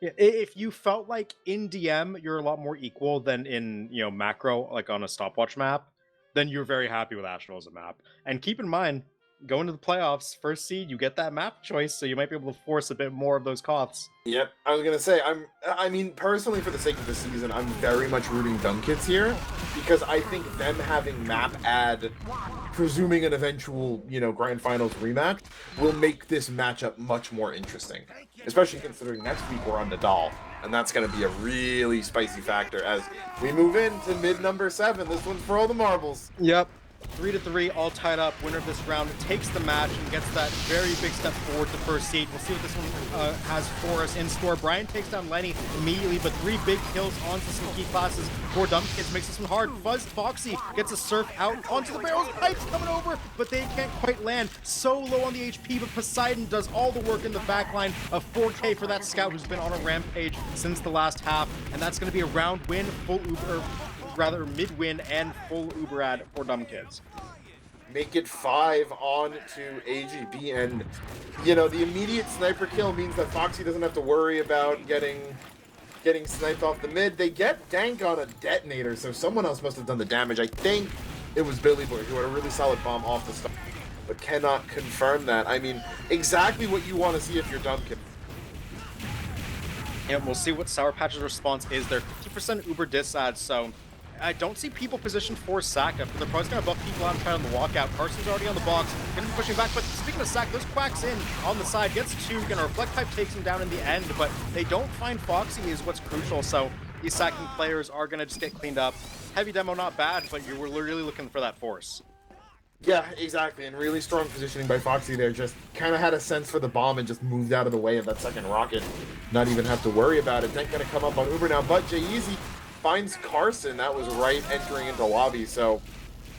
yeah, if you felt like in DM you're a lot more equal than in macro, like on a stopwatch map, then you're very happy with Asheville as a map. And keep in mind, going to the playoffs, first seed, you get that map choice, so you might be able to force a bit more of those Koths. Yep, I was gonna say, I mean, personally, for the sake of the season, I'm very much rooting Dumb Kids here, because I think them having map add, presuming an eventual, Grand Finals rematch, will make this matchup much more interesting. Especially considering next week we're on Nadal, and that's gonna be a really spicy factor as we move into mid number 7. This one's for all the marbles. Yep. 3-3, all tied up. Winner of this round takes the match and gets that very big step forward to first seed. We'll see what this one has for us in store. Brian takes down Lenny immediately, but 3 big kills onto some key classes for Dumb Kids makes this one hard. Foxy gets a surf out onto the barrels. Pipes coming over, but they can't quite land. So low on the HP, but Poseidon does all the work in the backline of 4K for that scout who's been on a rampage since the last half, and that's going to be a round win, mid-win and full Uber ad for Dumb Kids. Make it 5 on to AGB, and the immediate sniper kill means that Foxy doesn't have to worry about getting sniped off the mid. They get Dank on a detonator, so someone else must have done the damage. I think it was Billy Boy who had a really solid bomb off the start, but cannot confirm that. I mean, exactly what you want to see if you're Dumb Kids. And we'll see what Sour Patch's response is. They're 50% Uber dis ads, so I don't see people positioned for Sack up. They're probably going to buff people out and try on the walkout. Carson's already on the box, going to be pushing back. But speaking of Sack, those quacks in on the side, gets 2, going to reflect pipe, takes him down in the end. But they don't find Foxy is what's crucial. So these sacking players are going to just get cleaned up. Heavy demo, not bad, but you were really looking for that force. Yeah, exactly, and really strong positioning by Foxy there. Just kind of had a sense for the bomb and just moved out of the way of that second rocket. Not even have to worry about it. Then going to come up on Uber now, but J-Eazy finds Carson. That was right entering into lobby, so...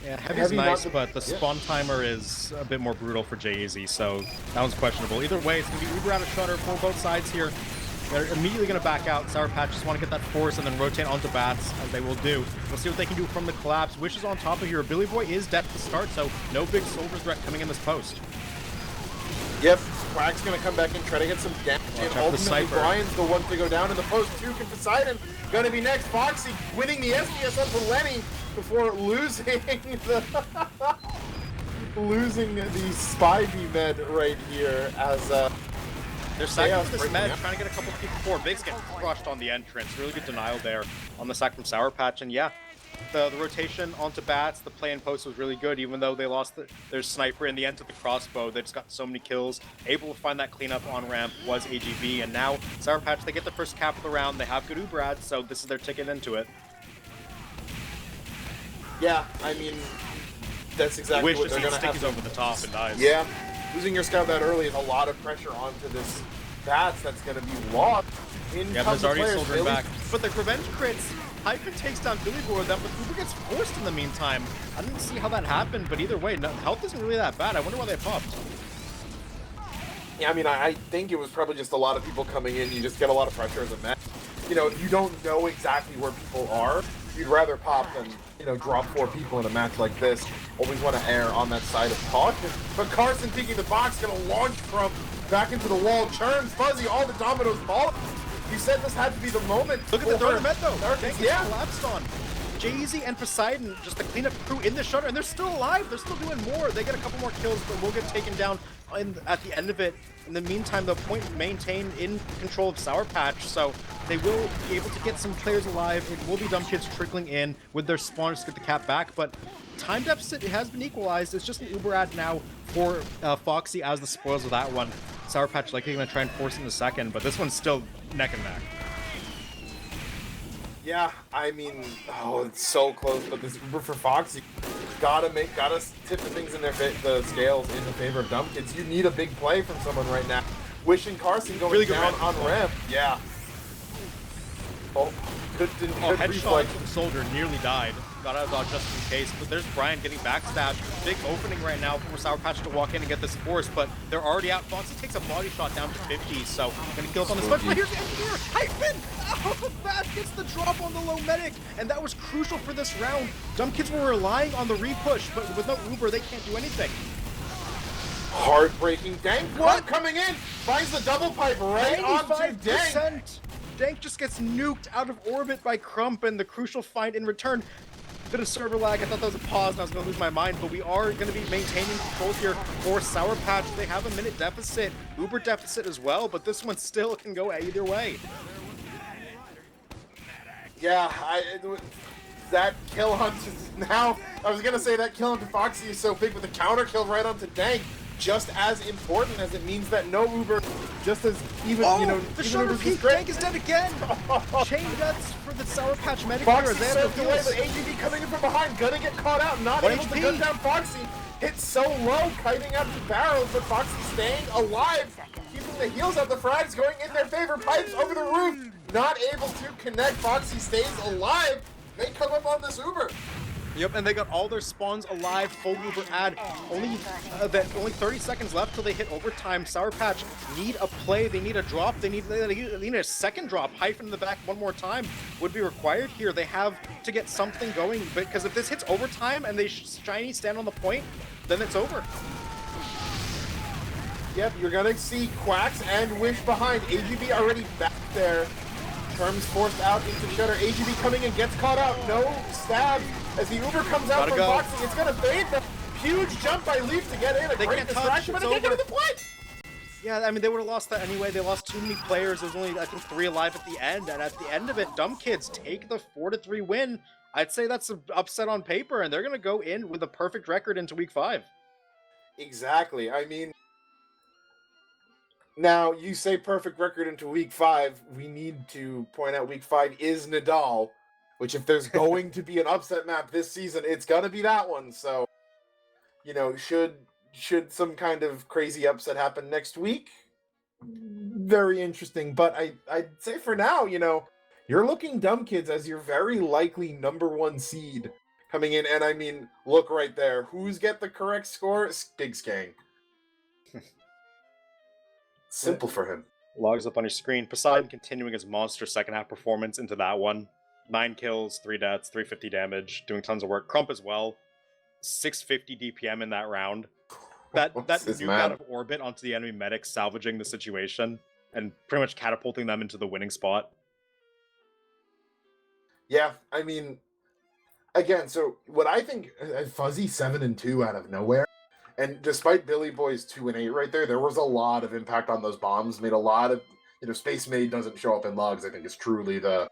Yeah, Heavy's nice, but the spawn timer is a bit more brutal for J-Eazy, so that one's questionable. Either way, it's going to be Uber out of Shutter for both sides here. They're immediately going to back out. Sour Patch just want to get that force and then rotate onto Bats, as they will do. We'll see what they can do from the collapse. Wish is on top of here. Billy Boy is dead to start, so no big soldier threat coming in this post. Yep. Quack's gonna come back and try to get some damage in. Watch out for the Ultimately, sniper. Brian's the one to go down in the post. 2 can Poseidon gonna be next. Foxy winning the SDS up for Lenny before losing the losing the Spivey med right here as They're sacking Chaos for this breaking med, out. trying to get a couple of people forward. Biggs getting crushed on the entrance. Really good denial there on the sack from Sour Patch. And yeah, the rotation onto Bats, the play in post was really good, even though they lost their sniper in the end to the crossbow. They just got so many kills. Able to find that cleanup on ramp was AGB. And now Sour Patch, they get the first cap of the round. They have good Uber ads, so this is their ticket into it. yeah, I mean, that's exactly Wish what just they're sees gonna have Stickies to. over the top and dies. Yeah, losing your scout that early is a lot of pressure onto this Bats that's gonna be lost. In Yeah, but comes there's already a players, soldier Billy. back. But the revenge crits, Hyphen takes down Billy Boy with them, but Uber gets forced in the meantime. I didn't see how that happened, but either way, no, health isn't really that bad. I wonder why they popped. Yeah, I mean, I think it was probably just a lot of people coming in. You just get a lot of pressure as a match. You know, if you don't know exactly where people are, you'd rather pop than, you know, drop 4 people in a match like this. Always want to err on that side of caution. But Carson peeking the box, gonna launch from back into the wall. Churns, Fuzzy, all the dominoes fall. You said this had to be the moment. Look at the for third event though. Darkness. Yeah. Yeah. Collapsed on. Jay-Z and Poseidon, just the cleanup crew in the shutter, and they're still alive. They're still doing more. They get a couple more kills, but will get taken down at the end of it. In the meantime, the point maintained in control of Sour Patch, so they will be able to get some players alive. It will be Dumb Kids trickling in with their spawners to get the cap back, but time deficit has been equalized. It's just an Uber ad now for Foxy as the spoils of that one. Sour Patch likely going to try and force it in a second, but this one's still neck and neck. Yeah, I mean, oh, it's so close. But this Uber for Foxy, gotta tip the things in the scales in the favor of Dumb Kids. You need a big play from someone right now. Wishing Carson going Really good down ramp. on ramp. Yeah. Oh, good Headshot reflex. to the soldier, nearly died. Got out of dodge just in case, but there's Brian getting backstabbed. Big opening right now for Sour Patch to walk in and get this force, but they're already out. Foxy takes a body shot down to 50, so gonna kill us on the spot. But here's the engineer! Hyphen! Oh, that gets the drop on the low medic, and that was crucial for this round. Dumb Kids were relying on the repush, but with no Uber, they can't do anything. Heartbreaking. Dank What? coming in, finds the double pipe right onto Dank. 95%! Dank just gets nuked out of orbit by Crump, and the crucial find in return. Bit of server lag. I thought that was a pause and I was going to lose my mind, but we are going to be maintaining control here for Sour Patch. They have a minute deficit, Uber deficit as well, but this one still can go either way. Yeah, that kill hunt is now. I was gonna say that kill onto Foxy is so big, but the counter kill right onto Dank just as important, as it means that no Uber, just as even you know, The even shutter Uber's peak, great. Dank is dead again! Chain guts for the Sour Patch medic here Foxy as they have soaked no away, but heals. AGB coming in from behind, gonna get caught out, not One able to HP. gun down Foxy. Hit so low, kiting out the barrels, but Foxy staying alive, keeping the heals out. The frags going in their favor, pipes over the roof, not able to connect. Foxy stays alive. They come up on this Uber. Yep, and they got all their spawns alive, full Uber ad. Only 30 seconds left till they hit overtime. Sour Patch need a play, they need a drop, they need a second drop. Hyphen in the back one more time would be required here. They have to get something going, because if this hits overtime and they shiny stand on the point, then it's over. Yep, you're gonna see Quacks and Wish behind. AGB already back there. Terms forced out into Shutter. AGB coming in, gets caught out. No stab. As the Uber comes out Gotta from go. boxing, it's gonna fade. The huge jump by Leaf to get in. A They great can't touch, distraction, but it's they get over. into the play. Yeah, I mean, they would have lost that anyway. They lost too many players. There's only, I think, 3 alive at the end. And at the end of it, Dumb Kids take the 4-3 win. I'd say that's an upset on paper, and they're going to go in with a perfect record into Week 5. Exactly. I mean, now you say perfect record into Week 5. We need to point out Week 5 is Nadal, which if there's going to be an upset map this season, it's gonna be that one. So, you know, should some kind of crazy upset happen next week, very interesting. But I'd say for now, you know, you're looking Dumb Kids as your very likely #1 seed coming in. And I mean, look right there. Who's get the correct score? Big Skang. Simple for him. Logs up on your screen. Poseidon continuing his monster second half performance into that one. 9 kills, 3 deaths, 350 damage, doing tons of work. Crump as well. 650 DPM in that round. That What's that his nuke out map? of orbit onto the enemy medic, salvaging the situation and pretty much catapulting them into the winning spot. Yeah, I mean, again, so what I think, Fuzzy 7-2 out of nowhere, and despite Billy Boy's 2-8 right there was a lot of impact on those bombs. Made a lot of, Space Maid doesn't show up in logs. I think is truly the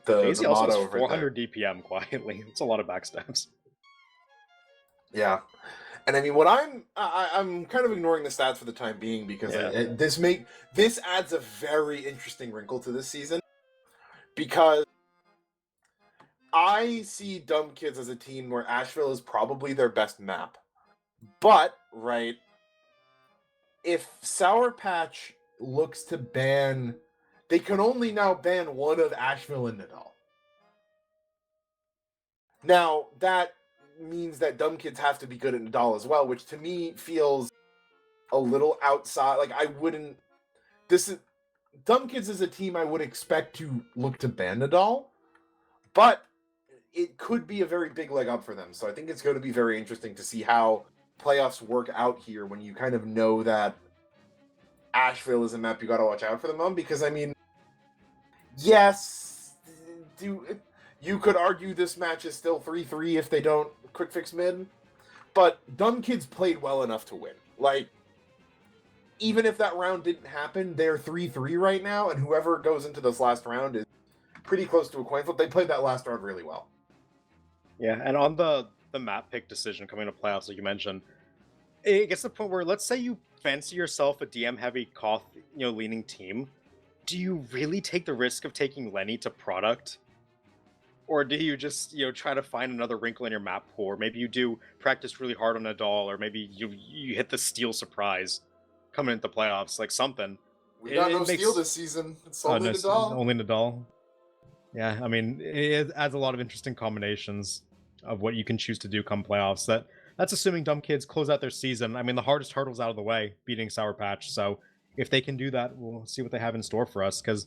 Daisy also has motto right there. 400 DPM quietly. It's a lot of backstabs. Yeah, and I mean, what I'm kind of ignoring the stats for the time being because Yeah. this adds a very interesting wrinkle to this season because I see Dumb Kids as a team where Asheville is probably their best map. But, right, if Sour Patch looks to ban, they can only now ban one of Asheville and Nadal. Now, that means that Dumb Kids have to be good at Nadal as well, which to me feels a little outside. Like, I wouldn't. Dumb Kids is a team I would expect to look to ban Nadal, but it could be a very big leg up for them. So I think it's going to be very interesting to see how playoffs work out here when you kind of know that Asheville is a map you got to watch out for them on. Because I mean, yes, you could argue this match is still 3-3 if they don't quick fix mid, but Dumb Kids played well enough to win. Like, even if that round didn't happen, they're 3-3 right now, and whoever goes into this last round is pretty close to a coin flip. They played that last round really well. Yeah, and on the map pick decision coming to playoffs, like you mentioned, it gets to the point where, let's say you fancy yourself a DM heavy Koth, leaning team. Do you really take the risk of taking Lenny to product? Or do you just, try to find another wrinkle in your map pool? Or maybe you do practice really hard on Nadal, or maybe you hit the steal surprise coming into playoffs, like something. We got no steal this season. It's only Nadal. Only Nadal. Yeah, I mean, it adds a lot of interesting combinations of what you can choose to do come playoffs. That's assuming Dumb Kids close out their season. I mean, the hardest hurdle's out of the way, beating Sour Patch. So if they can do that, we'll see what they have in store for us. Because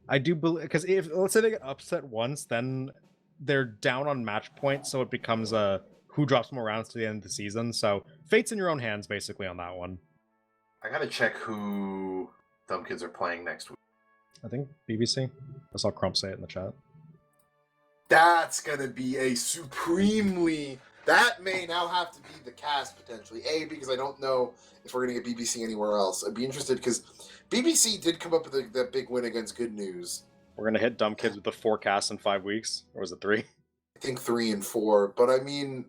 I do believe, because if let's say they get upset once, then they're down on match points, so it becomes a who drops more rounds to the end of the season. So fate's in your own hands, basically, on that one. I gotta check who Dumb Kids are playing next week. I think BBC. I saw Crump say it in the chat. That's gonna be a supremely. That may now have to be the cast potentially. Because I don't know if we're gonna get BBC anywhere else. I'd be interested because BBC did come up with that big win against Good News. We're gonna hit Dumb Kids with the forecast in 5 weeks, or was it 3? I think 3 and 4, but I mean,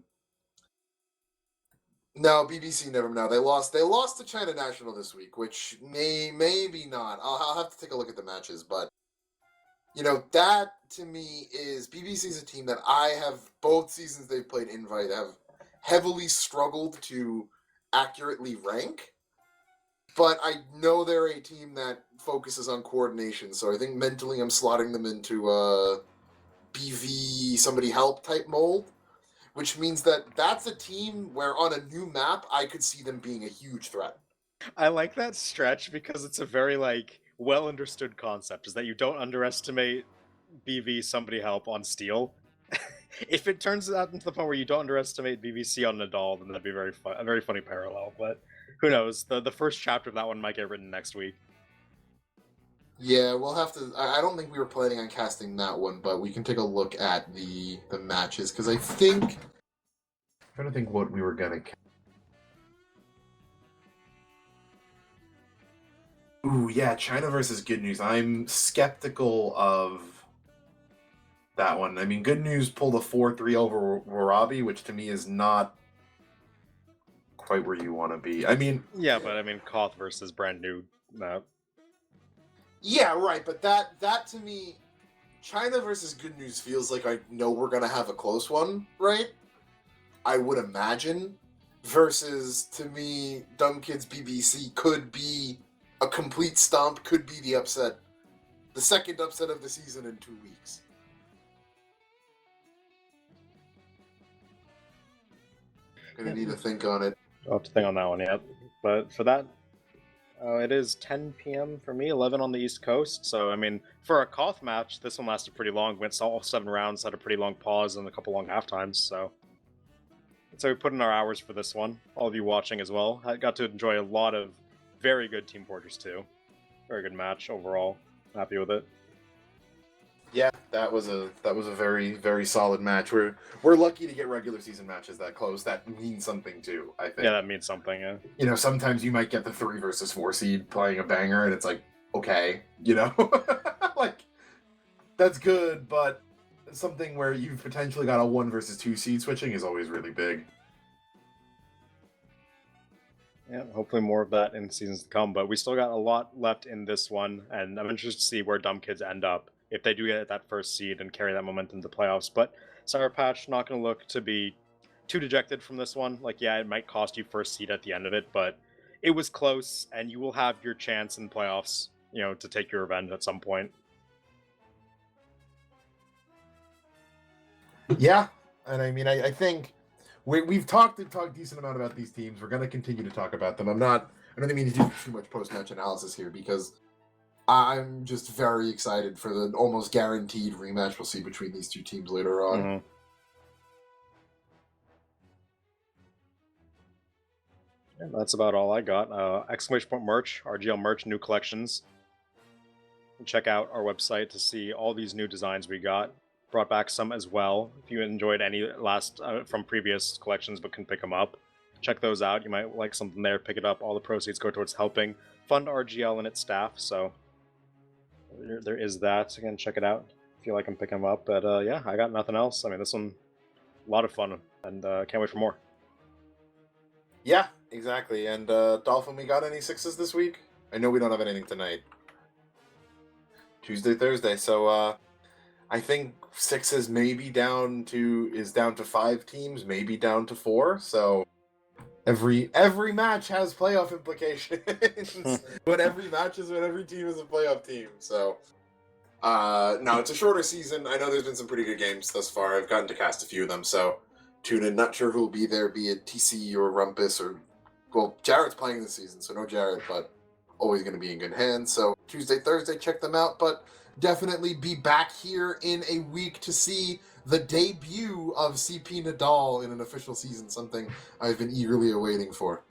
no, BBC never know. They lost to China National this week, which maybe not. I'll have to take a look at the matches, but that to me is BBC's a team that I have both seasons they've played Invite have heavily struggled to accurately rank, but I know they're a team that focuses on coordination. So I think mentally I'm slotting them into a BV somebody help type mold, which means that's a team where on a new map I could see them being a huge threat. I like that stretch because it's a very well understood concept, is that you don't underestimate BV somebody help on Steel. If it turns out into the point where you don't underestimate BBC on Nadal, then that'd be a very funny parallel. But who knows? The first chapter of that one might get written next week. Yeah, we'll have to. I don't think we were planning on casting that one, but we can take a look at the matches because I think. I'm trying to think what we were gonna. Ooh, yeah, China versus Good News. I'm skeptical of that one. I mean, Good News pulled a 4-3 over Warabi, which to me is not quite where you want to be. I mean, yeah, but I mean, Koth versus brand new map. Yeah, right. But that to me, China versus Good News feels like I know we're gonna have a close one, right? I would imagine. Versus to me, Dumb Kids BBC could be a complete stomp, could be the upset, the second upset of the season in 2 weeks. Gonna need to think on it. I'll have to think on that one yet. But for that, it is 10 p.m. for me, 11 on the East Coast. So, I mean, for a Koth match, this one lasted pretty long. Went all 7 rounds, had a pretty long pause and a couple long half times. So, So we put in our hours for this one. All of you watching as well. I got to enjoy a lot of very good Team Fortress 2. Very good match overall. Happy with it. Yeah, that was a very, very solid match. We're lucky to get regular season matches that close. That means something too, I think. Yeah, that means something, yeah. You know, sometimes you might get the 3 versus 4 seed playing a banger, and it's like, okay, you know, like that's good, but something where you've potentially got a 1 versus 2 seed switching is always really big. Yeah, hopefully more of that in seasons to come. But we still got a lot left in this one, and I'm interested to see where Dumb Kids end up if they do get that first seed and carry that momentum to playoffs. But Sour Patch not going to look to be too dejected from this one. Like, yeah, it might cost you first seed at the end of it, but it was close, and you will have your chance in playoffs, you know, to take your revenge at some point. Yeah, and I mean, I think we've talked a decent amount about these teams. We're going to continue to talk about them. I don't mean to do too much post-match analysis here because I'm just very excited for the almost guaranteed rematch we'll see between these two teams later on. Mm-hmm. Yeah, that's about all I got. Exclamation point merch, RGL merch, new collections. Check out our website to see all these new designs we got. Brought back some as well. If you enjoyed any last from previous collections but couldn't pick them up, check those out. You might like something there. Pick it up. All the proceeds go towards helping fund RGL and its staff. So there is that. Again, check it out if you like them. Pick them up. But yeah, I got nothing else. I mean, this one, a lot of fun, and can't wait for more. Yeah, exactly. And Dolphin, we got any 6s this week? I know we don't have anything tonight. Tuesday, Thursday. So I think 6s maybe down to 5 teams, maybe down to 4. So every match has playoff implications. But every match is when every team is a playoff team. So no, it's a shorter season. I know there's been some pretty good games thus far. I've gotten to cast a few of them, so tune in. Not sure who'll be there, be it TC or Rumpus or Jarrett's playing this season, so no Jarrett, but always going to be in good hands. So Tuesday, Thursday, check them out. But definitely be back here in a week to see the debut of CP Nadal in an official season, something I've been eagerly awaiting for.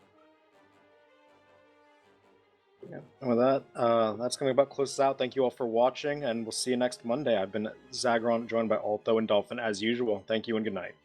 Yeah. And with that, that's going to about close us out. Thank you all for watching, and we'll see you next Monday. I've been Zagron, joined by Alto and Dolphin as usual. Thank you and good night.